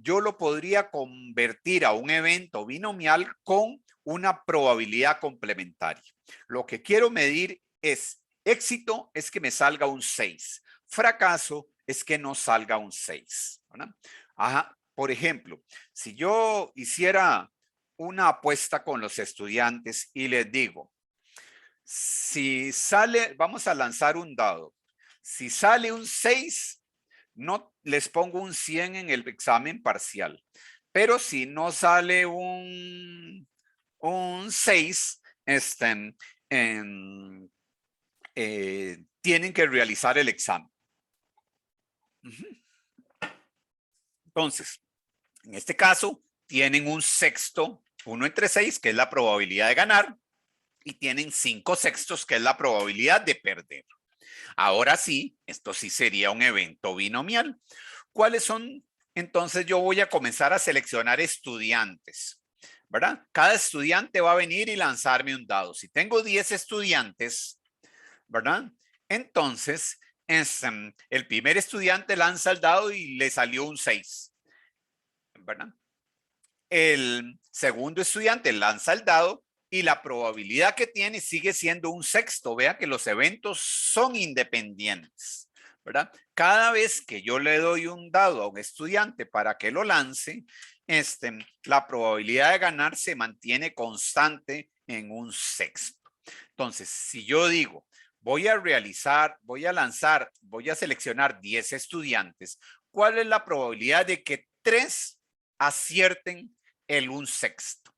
yo lo podría convertir a un evento binomial con una probabilidad complementaria. Lo que quiero medir es éxito es que me salga un 6. Fracaso es que no salga un 6. ¿Verdad? Ajá. Por ejemplo, si yo hiciera una apuesta con los estudiantes y les digo, si sale, vamos a lanzar un dado. Si sale un 6, no les pongo un 100 en el examen parcial. Pero si no sale un 6, tienen que realizar el examen. Entonces, en este caso, tienen un sexto, 1 entre 6, que es la probabilidad de ganar, y tienen 5 sextos, que es la probabilidad de perder. Ahora sí, esto sí sería un evento binomial. ¿Cuáles son? Entonces yo voy a comenzar a seleccionar estudiantes, ¿verdad? Cada estudiante va a venir y lanzarme un dado. Si tengo 10 estudiantes, ¿verdad? Entonces, el primer estudiante lanza el dado y le salió un 6, ¿verdad? El segundo estudiante lanza el dado y la probabilidad que tiene sigue siendo un sexto. Vea que los eventos son independientes, ¿verdad? Cada vez que yo le doy un dado a un estudiante para que lo lance, la probabilidad de ganar se mantiene constante en un sexto. Entonces, si yo digo, voy a seleccionar 10 estudiantes, ¿cuál es la probabilidad de que 3 acierten el un sexto?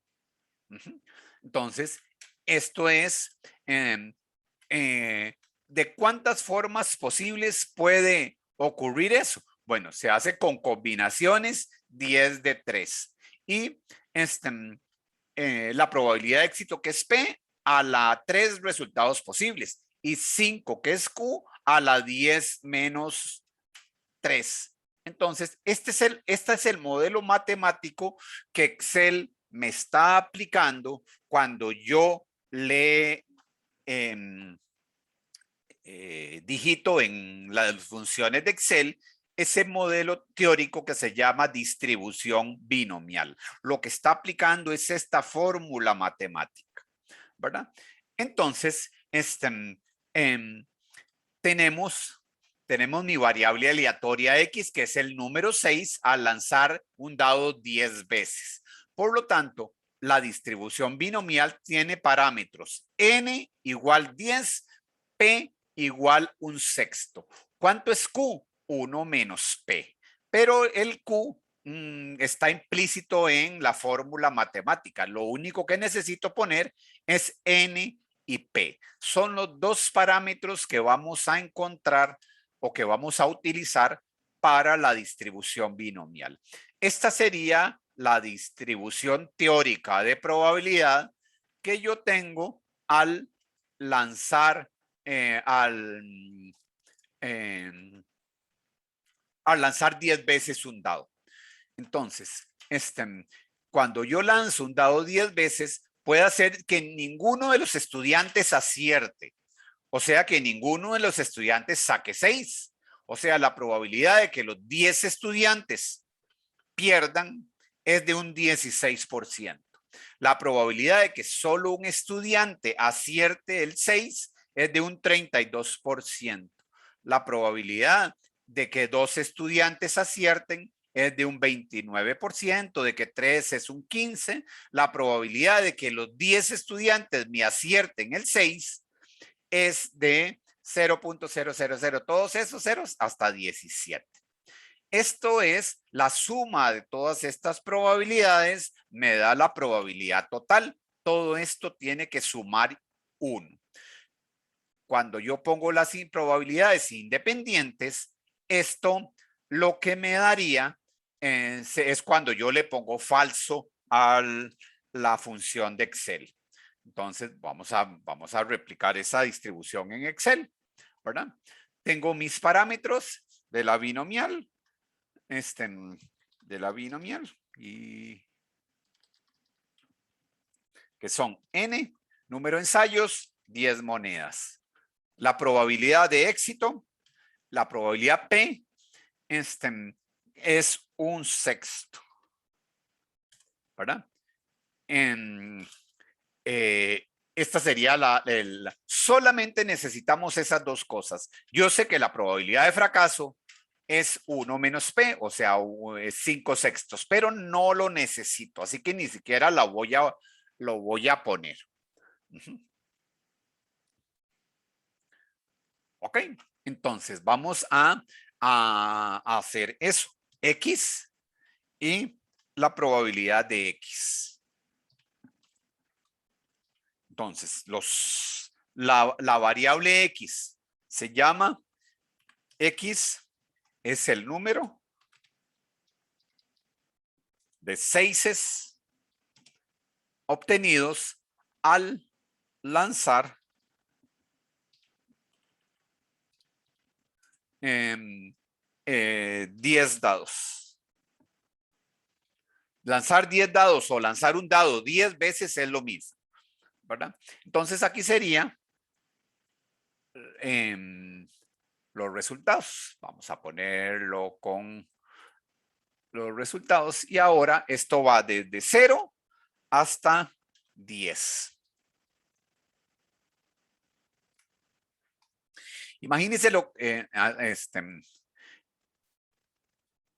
Entonces, esto es ¿de cuántas formas posibles puede ocurrir eso? Bueno, se hace con combinaciones 10 de 3 y la probabilidad de éxito, que es P, a la 3 resultados posibles, y 5, que es Q, a la 10 menos 3. Entonces, este es el modelo matemático que Excel me está aplicando cuando yo le digito en las funciones de Excel ese modelo teórico que se llama distribución binomial. Lo que está aplicando es esta fórmula matemática, ¿verdad? Entonces, tenemos mi variable aleatoria X, que es el número 6, al lanzar un dado 10 veces. Por lo tanto, la distribución binomial tiene parámetros n igual 10, p igual un sexto. ¿Cuánto es q? 1 menos p. Pero el q está implícito en la fórmula matemática. Lo único que necesito poner es n y p. Son los dos parámetros que vamos a encontrar o que vamos a utilizar para la distribución binomial. Esta sería la distribución teórica de probabilidad que yo tengo al lanzar al lanzar 10 veces un dado. Entonces, cuando yo lanzo un dado 10 veces, puede hacer que ninguno de los estudiantes acierte. O sea, que ninguno de los estudiantes saque 6. O sea, la probabilidad de que los 10 estudiantes pierdan es de un 16%. La probabilidad de que solo un estudiante acierte el 6 es de un 32%. La probabilidad de que 2 estudiantes acierten es de un 29%, de que 3 es un 15%. La probabilidad de que los 10 estudiantes me acierten el 6 es de 0.000, todos esos ceros hasta 17. Esto es la suma de todas estas probabilidades, me da la probabilidad total. Todo esto tiene que sumar 1. Cuando yo pongo las probabilidades independientes, esto lo que me daría es cuando yo le pongo falso a la función de Excel. Entonces, vamos a replicar esa distribución en Excel, ¿verdad? Tengo mis parámetros de la binomial, y que son N, número de ensayos, 10 monedas. La probabilidad de éxito, la probabilidad P, es 1/6, ¿verdad? Esta sería solamente necesitamos esas dos cosas. Yo sé que la probabilidad de fracaso es 1 menos P, o sea, 5/6, pero no lo necesito, así que ni siquiera lo voy a poner. Ok, entonces vamos a hacer eso. X y la probabilidad de X. Entonces, la variable X se llama X, es el número de seises obtenidos al lanzar 10 dados. Lanzar 10 dados o lanzar un dado 10 veces es lo mismo, ¿verdad? Entonces aquí sería los resultados. Vamos a ponerlo con los resultados y ahora esto va desde 0 hasta 10. Imagínense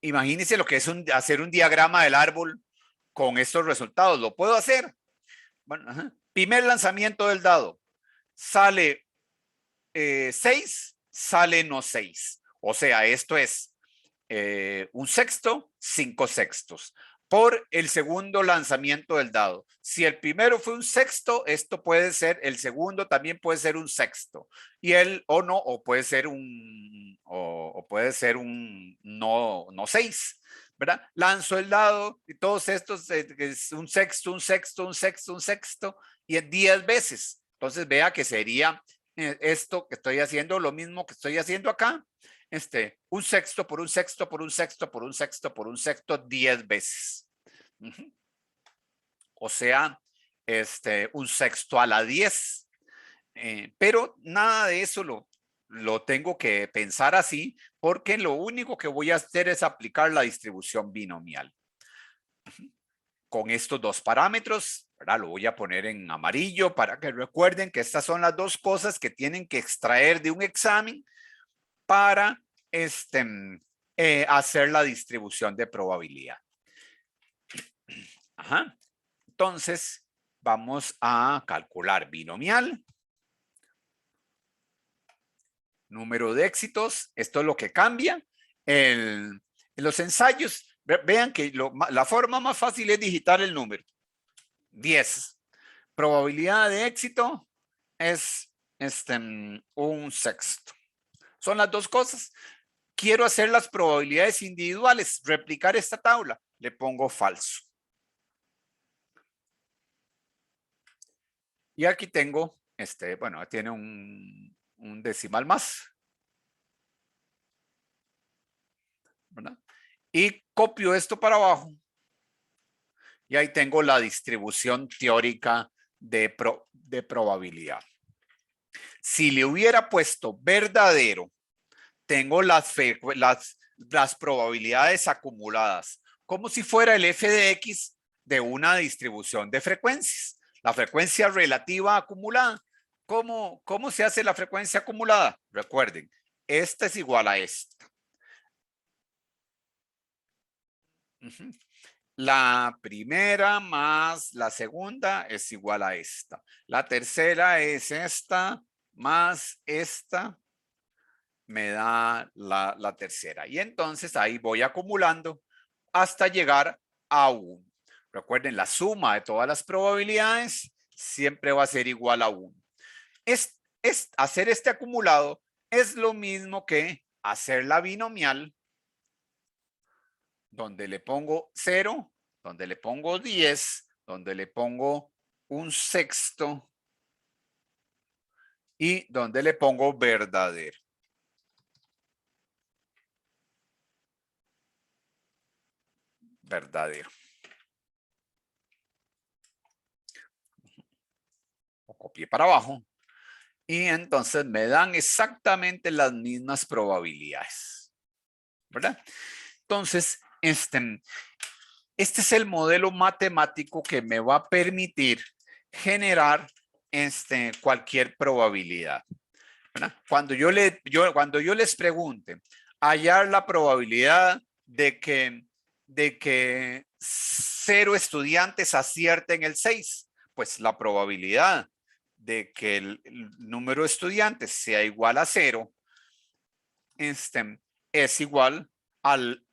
imagínense lo que es hacer un diagrama del árbol con estos resultados. ¿Lo puedo hacer? Bueno, primer lanzamiento del dado. Sale 6, sale no 6. O sea, esto es 1/6, 5/6 por el segundo lanzamiento del dado. Si el primero fue 1/6, esto puede ser, el segundo también puede ser 1/6. Y o puede ser no 6, ¿verdad? Lanzo el dado y todos estos es 1/6, 1/6, 1/6, 1/6 y en 10 veces. Entonces vea que sería esto que estoy haciendo, lo mismo que estoy haciendo acá. 1/6 por 1/6 por 1/6 por 1/6 por 1/6 10 veces. O sea, 1/6 a la 10. Pero nada de eso lo tengo que pensar así, porque lo único que voy a hacer es aplicar la distribución binomial. Con estos dos parámetros, ¿verdad? Lo voy a poner en amarillo para que recuerden que estas son las dos cosas que tienen que extraer de un examen para hacer la distribución de probabilidad. Ajá. Entonces, vamos a calcular binomial. Número de éxitos, esto es lo que cambia. En los ensayos, vean que la forma más fácil es digitar el número. 10. Probabilidad de éxito es 1/6. Son las dos cosas. Quiero hacer las probabilidades individuales, replicar esta tabla, le pongo falso. Y aquí tengo, bueno, tiene un decimal más, ¿verdad? Y copio esto para abajo. Y ahí tengo la distribución teórica de probabilidad. Si le hubiera puesto verdadero, tengo las probabilidades acumuladas, como si fuera el f de x de una distribución de frecuencias. La frecuencia relativa acumulada. ¿Cómo se hace la frecuencia acumulada? Recuerden, esta es igual a esta. La primera más la segunda es igual a esta. La tercera es esta más esta. Me da la tercera. Y entonces ahí voy acumulando hasta llegar a 1. Recuerden, la suma de todas las probabilidades siempre va a ser igual a 1. Hacer este acumulado es lo mismo que hacer la binomial, donde le pongo 0, donde le pongo 10, donde le pongo 1/6 y donde le pongo verdadero. Verdadero. copié para abajo. Y entonces me dan exactamente las mismas probabilidades, ¿verdad? Entonces, este es el modelo matemático que me va a permitir generar cualquier probabilidad, ¿verdad? Cuando yo les pregunte, hallar la probabilidad de que 0 estudiantes acierten el 6, pues la probabilidad de que el número de estudiantes sea igual a 0 es igual al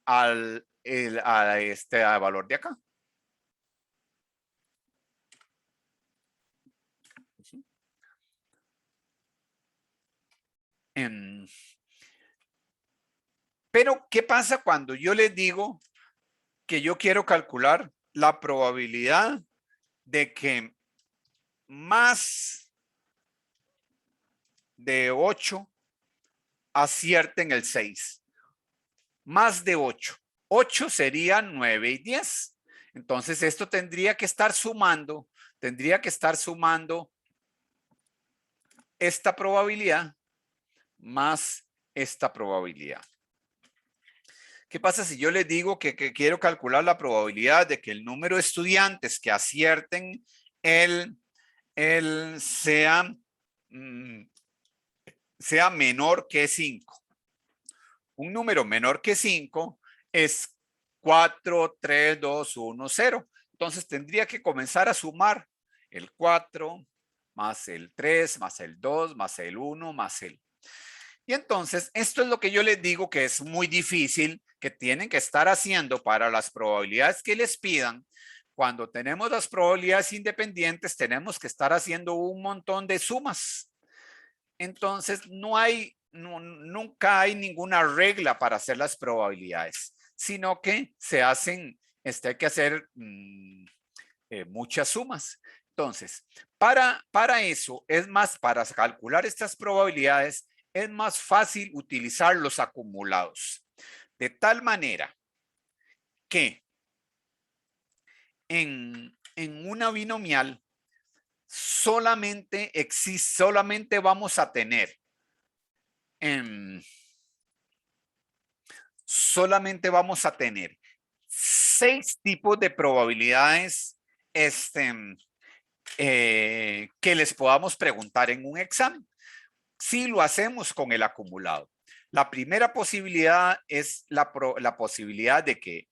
valor de acá. Pero, ¿qué pasa cuando yo les digo que yo quiero calcular la probabilidad de que más de 8 acierten el 6? Más de 8. 8 serían 9 y 10. Entonces, esto tendría que estar sumando esta probabilidad más esta probabilidad. ¿Qué pasa si yo les digo que quiero calcular la probabilidad de que el número de estudiantes que acierten sea menor que 5? Un número menor que 5 es 4, 3, 2, 1, 0. Entonces tendría que comenzar a sumar el 4 más el 3 más el 2 más el 1 más el. Y entonces esto es lo que yo les digo que es muy difícil, que tienen que estar haciendo para las probabilidades que les pidan. Cuando tenemos las probabilidades independientes, tenemos que estar haciendo un montón de sumas. Entonces, nunca hay ninguna regla para hacer las probabilidades, sino que se hacen, hay que hacer muchas sumas. Entonces, para eso, para calcular estas probabilidades, es más fácil utilizar los acumulados. De tal manera que en una binomial solamente vamos a tener solamente vamos a tener 6 tipos de probabilidades que les podamos preguntar en un examen si lo hacemos con el acumulado. La primera posibilidad es la posibilidad de que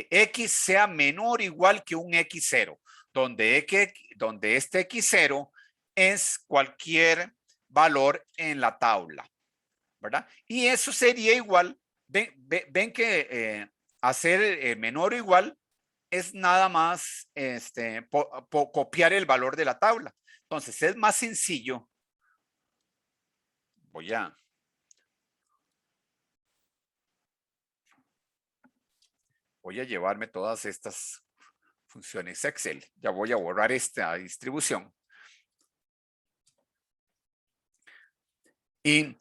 X sea menor o igual que un X0, donde este X0 es cualquier valor en la tabla, ¿verdad? Y eso sería igual, ven que hacer menor o igual es nada más copiar el valor de la tabla. Entonces es más sencillo. Voy a llevarme todas estas funciones Excel. Ya voy a borrar esta distribución. Y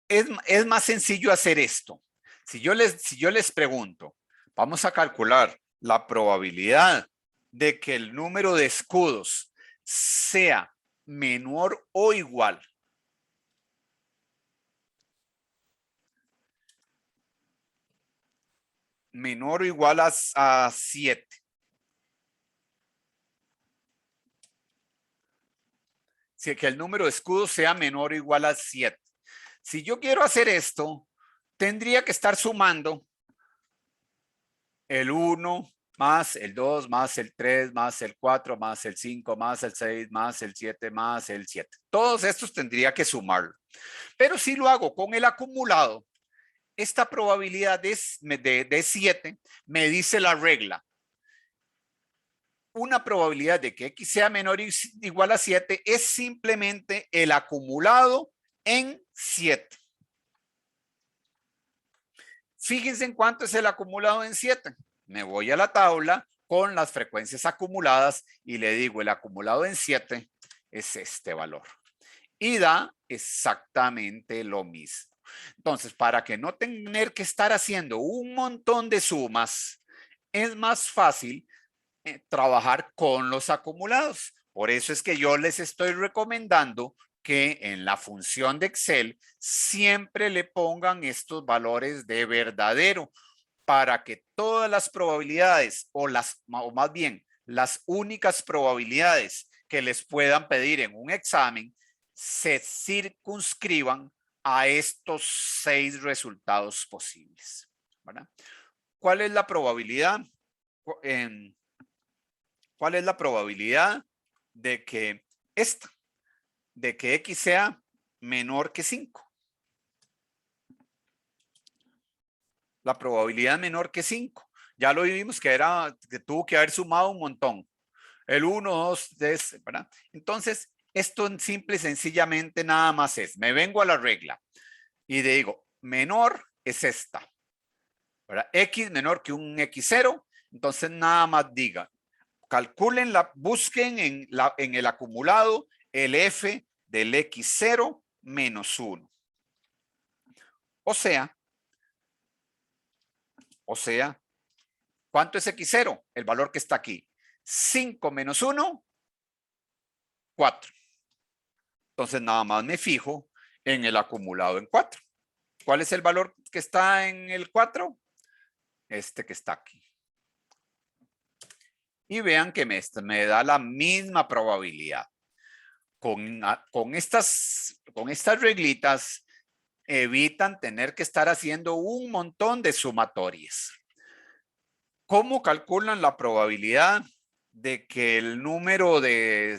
es más sencillo hacer esto. Si yo les pregunto, vamos a calcular la probabilidad de que el número de escudos sea menor o igual a 7. Si que el número de escudos sea menor o igual a 7. Si yo quiero hacer esto, tendría que estar sumando el 1 más el 2 más el 3 más el 4 más el 5 más el 6 más el 7 más el 7. Todos estos tendría que sumarlo. Pero si lo hago con el acumulado, esta probabilidad de 7 me dice la regla. Una probabilidad de que X sea menor o igual a 7 es simplemente el acumulado en 7. Fíjense en cuánto es el acumulado en 7. Me voy a la tabla con las frecuencias acumuladas y le digo el acumulado en 7 es este valor. Y da exactamente lo mismo. Entonces, para que no tener que estar haciendo un montón de sumas, es más fácil trabajar con los acumulados. Por eso es que yo les estoy recomendando que en la función de Excel siempre le pongan estos valores de verdadero para que todas las probabilidades o más bien las únicas probabilidades que les puedan pedir en un examen se circunscriban a estos 6 resultados posibles, ¿verdad? ¿Cuál es la probabilidad? ¿Cuál es la probabilidad de que X sea menor que 5? La probabilidad menor que 5. Ya lo vimos que tuvo que haber sumado un montón. El 1, 2, 3, ¿verdad? Entonces, esto simple y sencillamente nada más es, me vengo a la regla y digo, menor es esta, ¿verdad? X menor que un X0, entonces nada más diga, calculen, busquen en el acumulado el F del X0 menos 1. O sea, ¿cuánto es X0? El valor que está aquí. 5 menos 1, 4. Entonces nada más me fijo en el acumulado en 4. ¿Cuál es el valor que está en el 4? Este que está aquí. Y vean que me da la misma probabilidad. Con estas reglitas evitan tener que estar haciendo un montón de sumatorias. ¿Cómo calculan la probabilidad de que el número de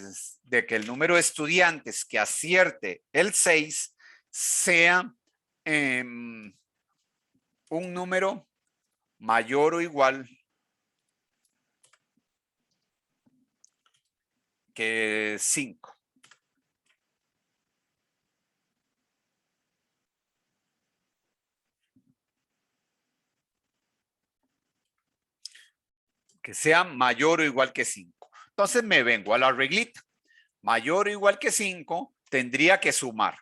estudiantes que acierte el 6 sea un número mayor o igual que 5? Que sea mayor o igual que 5. Entonces me vengo a la reglita. Mayor o igual que 5, tendría que sumar.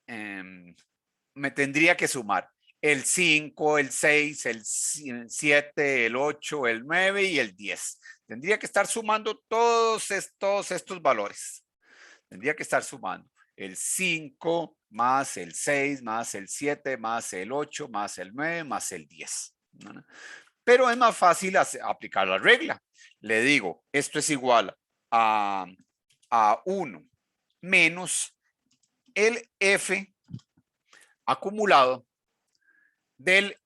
Me tendría que sumar el 5, el 6, el 7, el 8, el 9 y el 10. Tendría que estar sumando todos estos valores. Tendría que estar sumando el 5 más el 6 más el 7 más el 8 más el 9 más el 10. Pero es más fácil aplicar la regla. Le digo, esto es igual a 1 menos el F acumulado del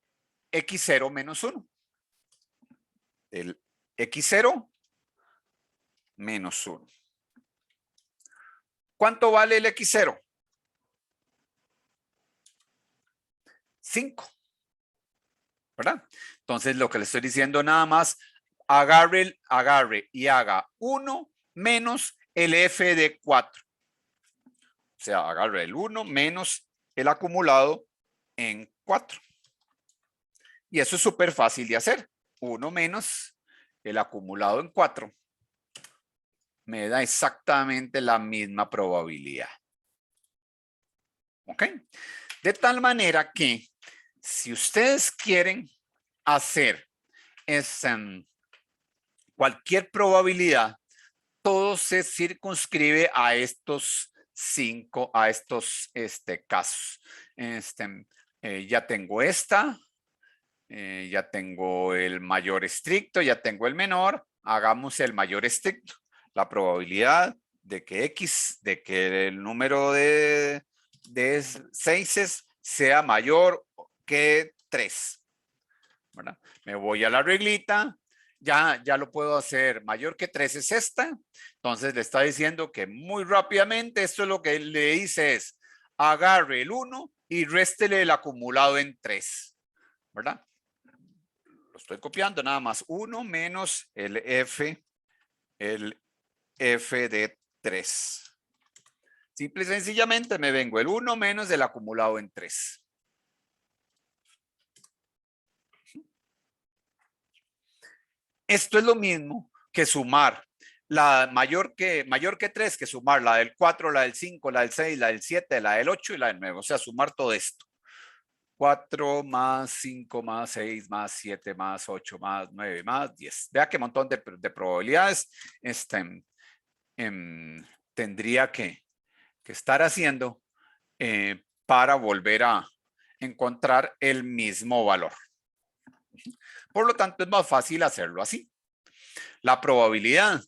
X0 menos 1. El X0 menos 1. ¿Cuánto vale el X0? 5. ¿Verdad? Entonces lo que le estoy diciendo nada más, agarre y haga 1 menos el F de 4. O sea, agarre el 1 menos el acumulado en 4. Y eso es súper fácil de hacer. 1 menos el acumulado en 4 me da exactamente la misma probabilidad. ¿Ok? De tal manera que si ustedes quieren hacer cualquier probabilidad, todo se circunscribe a estos 5, a estos casos. Ya tengo esta, ya tengo el mayor estricto, ya tengo el menor. Hagamos el mayor estricto. La probabilidad de que el número de 6 sea mayor que 3. ¿Verdad? Me voy a la reglita. Ya lo puedo hacer. Mayor que 3 es esta. Entonces le está diciendo que muy rápidamente esto es lo que le dice es agarre el 1 y réstele el acumulado en 3. ¿Verdad? Lo estoy copiando nada más. 1 menos el F de 3. Simple y sencillamente me vengo el 1 menos el acumulado en 3. Esto es lo mismo que sumar la mayor que 3, que sumar la del 4, la del 5, la del 6, la del 7, la del 8 y la del 9. O sea, sumar todo esto. 4 más 5 más 6 más 7 más 8 más 9 más 10. Vea qué montón de probabilidades tendría que estar haciendo para volver a encontrar el mismo valor. Por lo tanto, es más fácil hacerlo así. La probabilidad,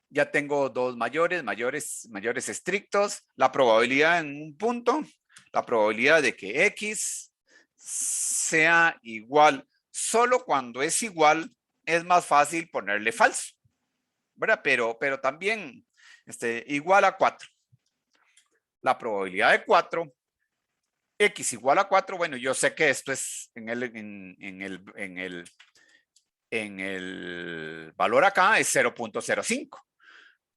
ya tengo dos mayores estrictos. La probabilidad en un punto, la probabilidad de que X sea igual, solo cuando es igual, es más fácil ponerle falso, ¿verdad? Pero también igual a 4. La probabilidad de 4, X igual a 4, bueno, yo sé que esto es en el valor acá es 0.05,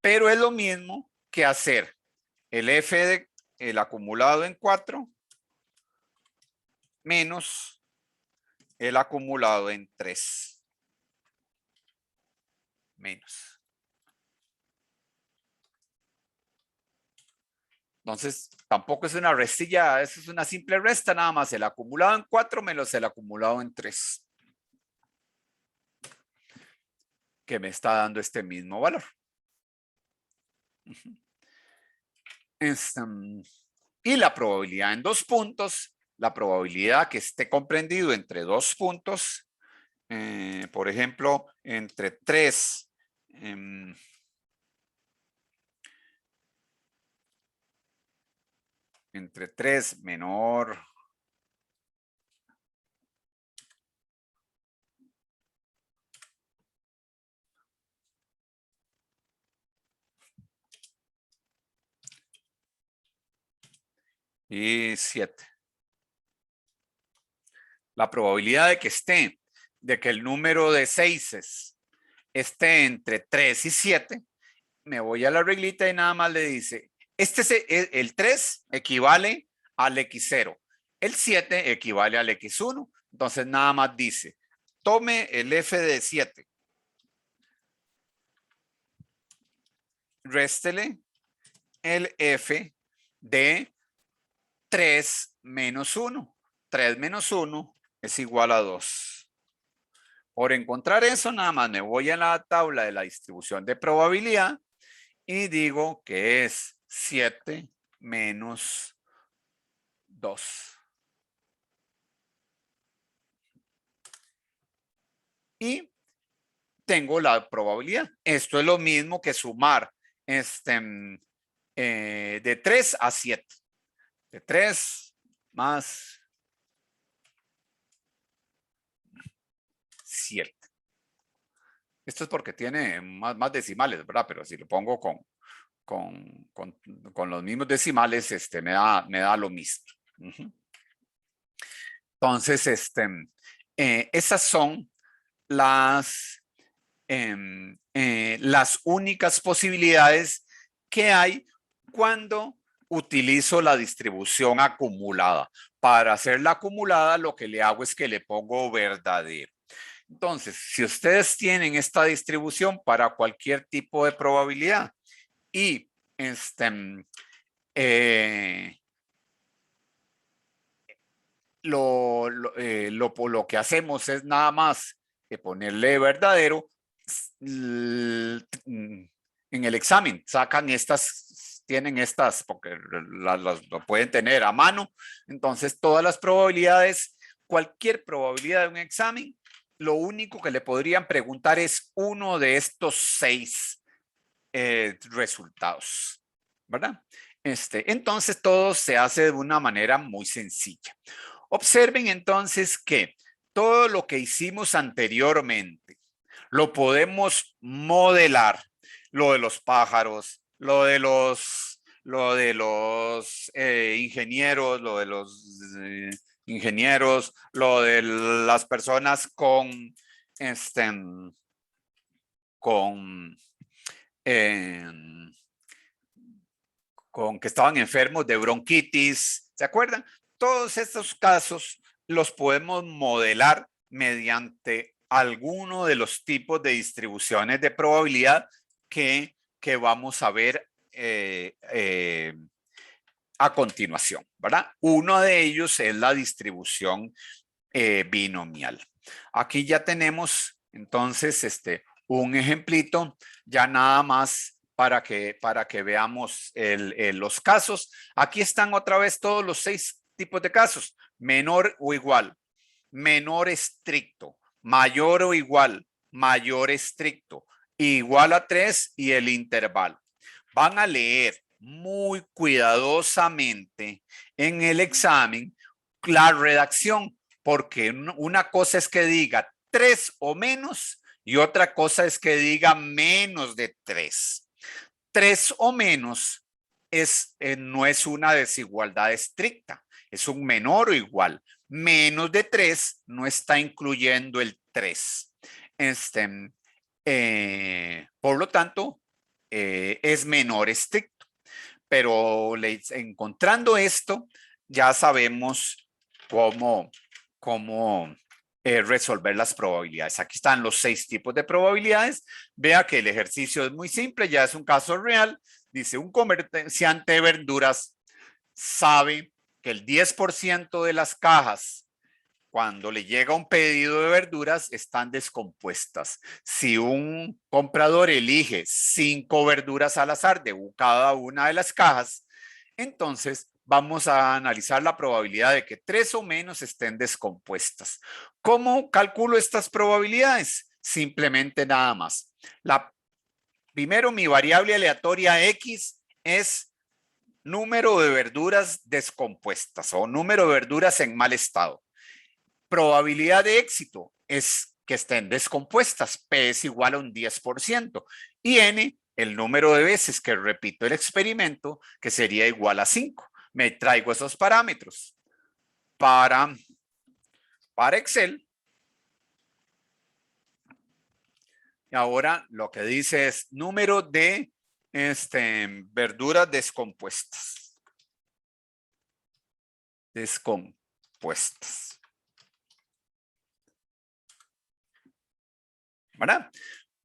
pero es lo mismo que hacer el F el acumulado en 4 menos el acumulado en 3. Menos. Entonces, tampoco es una restilla, eso es una simple resta, nada más el acumulado en 4 menos el acumulado en 3. Que me está dando este mismo valor. Y la probabilidad en 2 puntos, la probabilidad que esté comprendido entre 2 puntos, por ejemplo, entre 3, entre 3 menor y 7. La probabilidad de que el número de 6 esté entre 3 y 7, me voy a la reglita y nada más le dice, el 3 equivale al X0, el 7 equivale al X1, entonces nada más dice, tome el F de 7, réstele el F de 3 menos 1. 3 menos 1 es igual a 2. Por encontrar eso, nada más me voy a la tabla de la distribución de probabilidad y digo que es 7 menos 2. Y tengo la probabilidad. Esto es lo mismo que sumar de 3 a 7. De 3 más 7. Esto es porque tiene más decimales, ¿verdad? Pero si lo pongo con los mismos decimales, me da lo mismo. Entonces, esas son las únicas posibilidades que hay cuando utilizo la distribución acumulada. Para hacer la acumulada, lo que le hago es que le pongo verdadero. Entonces, si ustedes tienen esta distribución para cualquier tipo de probabilidad y lo que hacemos es nada más que ponerle verdadero, en el examen sacan tienen estas, porque lo pueden tener a mano, entonces todas las probabilidades, cualquier probabilidad de un examen, lo único que le podrían preguntar es uno de estos 6 resultados, ¿verdad? Entonces todo se hace de una manera muy sencilla. Observen entonces que todo lo que hicimos anteriormente lo podemos modelar, lo de los pájaros, lo de los ingenieros, lo de los ingenieros, lo de las personas con que estaban enfermos de bronquitis, ¿se acuerdan? Todos estos casos los podemos modelar mediante alguno de los tipos de distribuciones de probabilidad que vamos a ver a continuación, ¿verdad? Uno de ellos es la distribución binomial. Aquí ya tenemos entonces un ejemplito, ya nada más para que veamos los casos. Aquí están otra vez todos los 6 tipos de casos: menor o igual, menor estricto, mayor o igual, mayor estricto, igual a 3 y el intervalo. Van a leer muy cuidadosamente en el examen la redacción, porque una cosa es que diga 3 o menos y otra cosa es que diga menos de 3. 3 o menos no es una desigualdad estricta, es un menor o igual. Menos de 3 no está incluyendo el 3. Por lo tanto, es menor estricto. Pero encontrando esto, ya sabemos cómo resolver las probabilidades. Aquí están los 6 tipos de probabilidades. Vea que el ejercicio es muy simple, ya es un caso real. Dice, un comerciante de verduras sabe que el 10% de las cajas, cuando le llega un pedido de verduras, están descompuestas. Si un comprador elige 5 verduras al azar de cada una de las cajas, entonces vamos a analizar la probabilidad de que 3 o menos estén descompuestas. ¿Cómo calculo estas probabilidades? Simplemente nada más. Primero, mi variable aleatoria X es número de verduras descompuestas o número de verduras en mal estado. Probabilidad de éxito es que estén descompuestas. P es igual a un 10%. Y N, el número de veces que repito el experimento, que sería igual a 5. Me traigo esos parámetros para Excel. Y ahora lo que dice es número de verduras descompuestas. Descompuestas. ¿Verdad?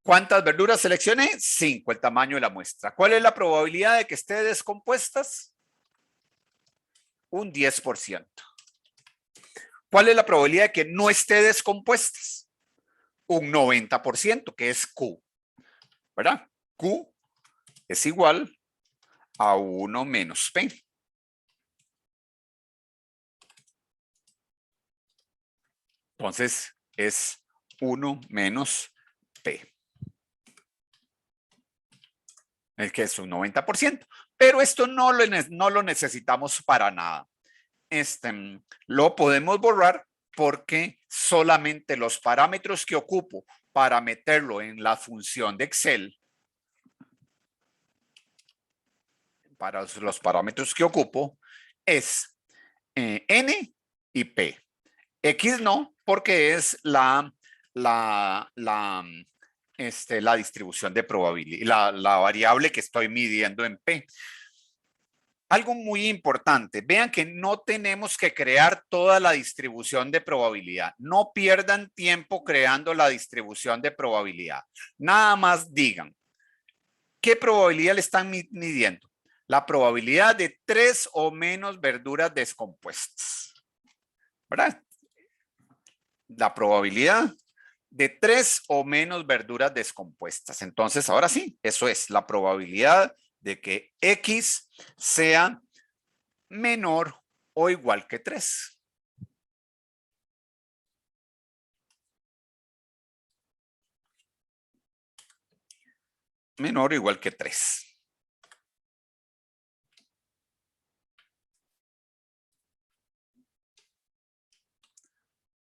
¿Cuántas verduras seleccioné? 5, el tamaño de la muestra. ¿Cuál es la probabilidad de que esté descompuestas? Un 10%. ¿Cuál es la probabilidad de que no esté descompuestas? Un 90%, que es Q. ¿Verdad? Q es igual a 1 menos P. Entonces es 1 menos P. El que es un 90%. Pero esto no lo necesitamos para nada. Lo podemos borrar porque solamente los parámetros que ocupo para meterlo en la función de Excel, para los parámetros que ocupo, es N y P. X no, porque es la distribución de probabilidad, la variable que estoy midiendo en P. Algo muy importante, vean que no tenemos que crear toda la distribución de probabilidad. No pierdan tiempo creando la distribución de probabilidad. Nada más digan, ¿qué probabilidad le están midiendo? La probabilidad de 3 o menos verduras descompuestas. ¿Verdad? La probabilidad de 3 o menos verduras descompuestas. Entonces, ahora sí, eso es la probabilidad de que X sea menor o igual que 3. Menor o igual que 3.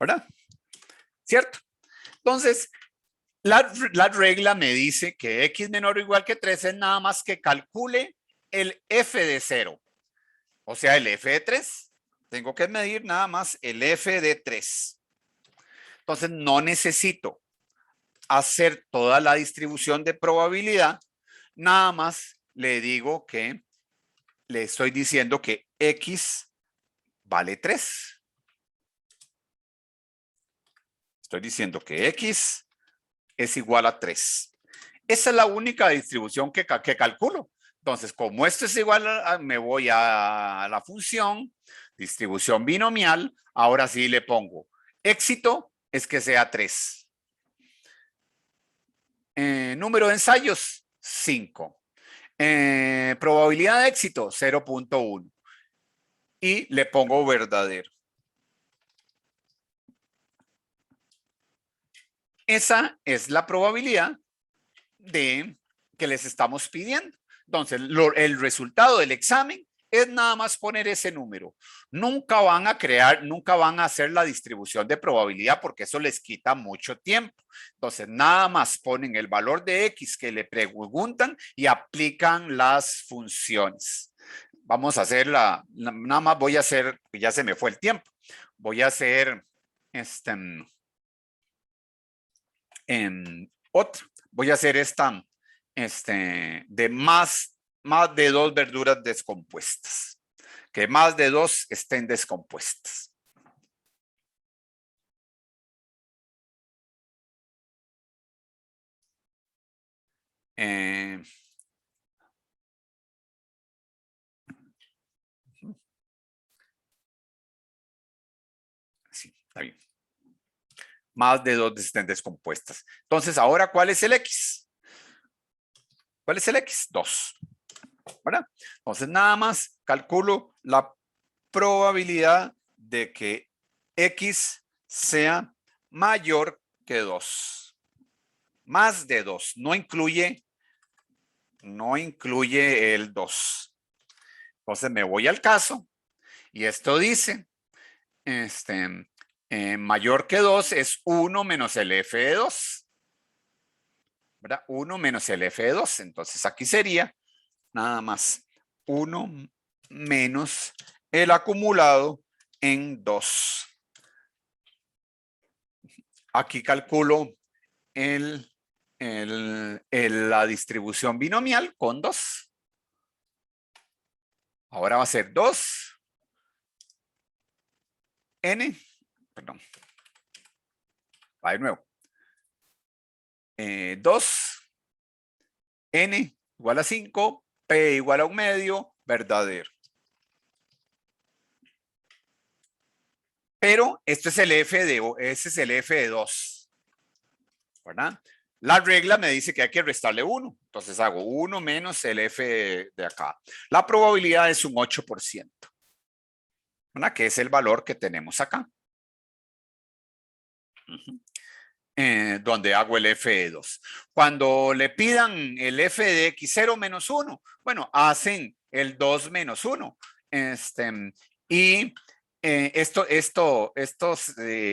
¿Verdad? ¿Cierto? Entonces, la regla me dice que X menor o igual que 3 es nada más que calcule el F de 0. O sea, el F de 3. Tengo que medir nada más el F de 3. Entonces, no necesito hacer toda la distribución de probabilidad. Nada más le digo que le estoy diciendo que X vale 3. Estoy diciendo que X es igual a 3. Esa es la única distribución que calculo. Entonces, como esto es igual, me voy a la función distribución binomial. Ahora sí le pongo éxito es que sea 3. Número de ensayos, 5. Probabilidad de éxito, 0.1. Y le pongo verdadero. Esa es la probabilidad de que les estamos pidiendo. Entonces, el resultado del examen es nada más poner ese número. Nunca van a crear, nunca van a hacer la distribución de probabilidad porque eso les quita mucho tiempo. Entonces, nada más ponen el valor de X que le preguntan y aplican las funciones. Vamos a hacer nada más voy a hacer, ya se me fue el tiempo. Voy a hacer otra. Voy a hacer esta de más de 2 verduras descompuestas. Que más de 2 estén descompuestas. Sí, está bien. Más de 2 estén descompuestas. Entonces, ahora, ¿cuál es el X? ¿Cuál es el X? 2. ¿Verdad? Entonces, nada más calculo la probabilidad de que X sea mayor que 2. Más de 2. No incluye el 2. Entonces, me voy al caso y esto dice, mayor que 2 es 1 menos el f de 2. ¿Verdad? 1 menos el f de 2. Entonces, aquí sería nada más 1 menos el acumulado en 2. Aquí calculo la distribución binomial con 2. Ahora va a ser 2 n, perdón, va de nuevo. 2 n igual a 5, p igual a 1/2, verdadero. Pero esto es el f ese es el f de 2. ¿Verdad? La regla me dice que hay que restarle 1. Entonces hago 1 menos el f de acá. La probabilidad es un 8%. ¿Verdad? Que es el valor que tenemos acá. Donde hago el f de 2. Cuando le pidan el f de x0 menos 1, bueno, hacen el 2 menos 1. Y esto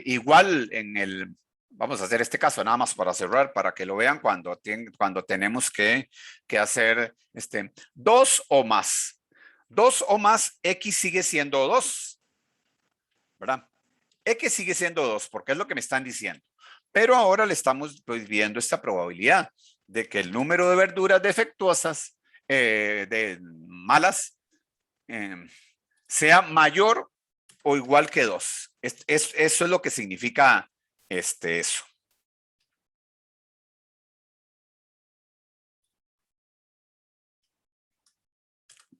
igual en el, vamos a hacer este caso nada más para cerrar, para que lo vean cuando tenemos que hacer 2 o más. 2 o más, x sigue siendo 2. ¿Verdad? X sigue siendo 2, porque es lo que me están diciendo. Pero ahora le estamos viendo esta probabilidad de que el número de verduras defectuosas, de malas, sea mayor o igual que 2. Eso es lo que significa eso.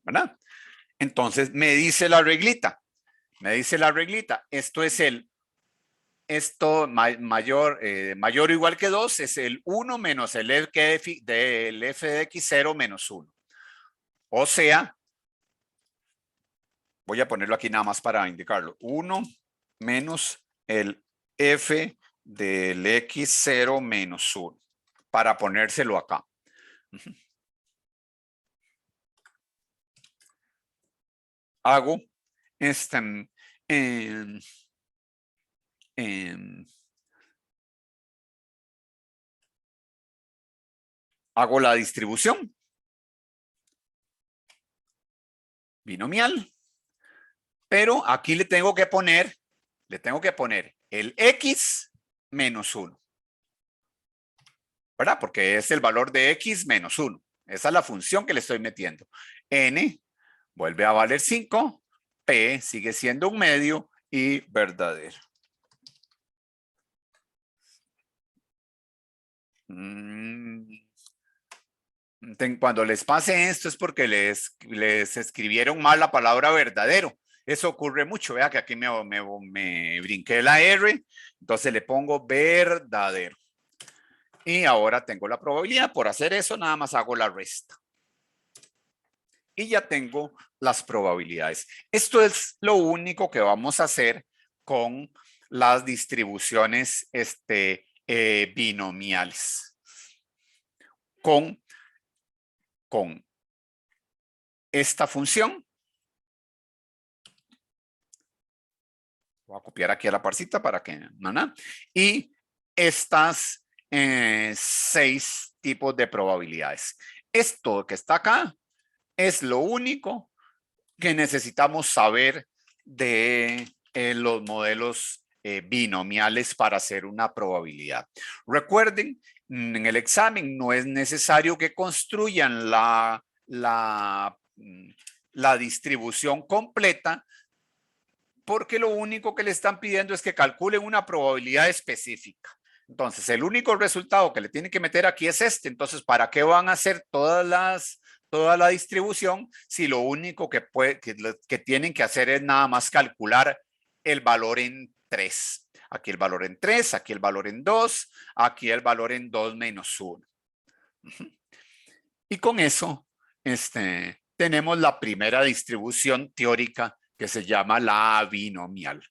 ¿Verdad? Entonces me dice la reglita. Esto es mayor o igual que 2 es el 1 menos el f del f de x0 menos 1. O sea, voy a ponerlo aquí nada más para indicarlo. 1 menos el f del x0 menos 1. Para ponérselo acá. Hago hago la distribución binomial, pero aquí le tengo que poner el x menos 1, ¿verdad? Porque es el valor de x menos 1. Esa es la función que le estoy metiendo. N vuelve a valer 5, P sigue siendo 1/2 y verdadero. Cuando les pase esto es porque les escribieron mal la palabra verdadero. Eso ocurre mucho. Vea que aquí me brinqué la R, entonces le pongo verdadero. Y ahora tengo la probabilidad. Por hacer eso, nada más hago la resta. Y ya tengo las probabilidades. Esto es lo único que vamos a hacer con las distribuciones binomiales. Con esta función. Voy a copiar aquí a la parcita para que no. Y estas 6 tipos de probabilidades. Esto que está acá es lo único que necesitamos saber de los modelos binomiales para hacer una probabilidad. Recuerden, en el examen no es necesario que construyan la distribución completa, porque lo único que le están pidiendo es que calculen una probabilidad específica. Entonces, el único resultado que le tienen que meter aquí es este. Entonces, ¿para qué van a hacer toda la distribución si lo único que tienen que hacer es nada más calcular el valor en 3? Aquí el valor en 3, aquí el valor en 2, aquí el valor en 2 menos 1. Y con eso tenemos la primera distribución teórica que se llama la binomial.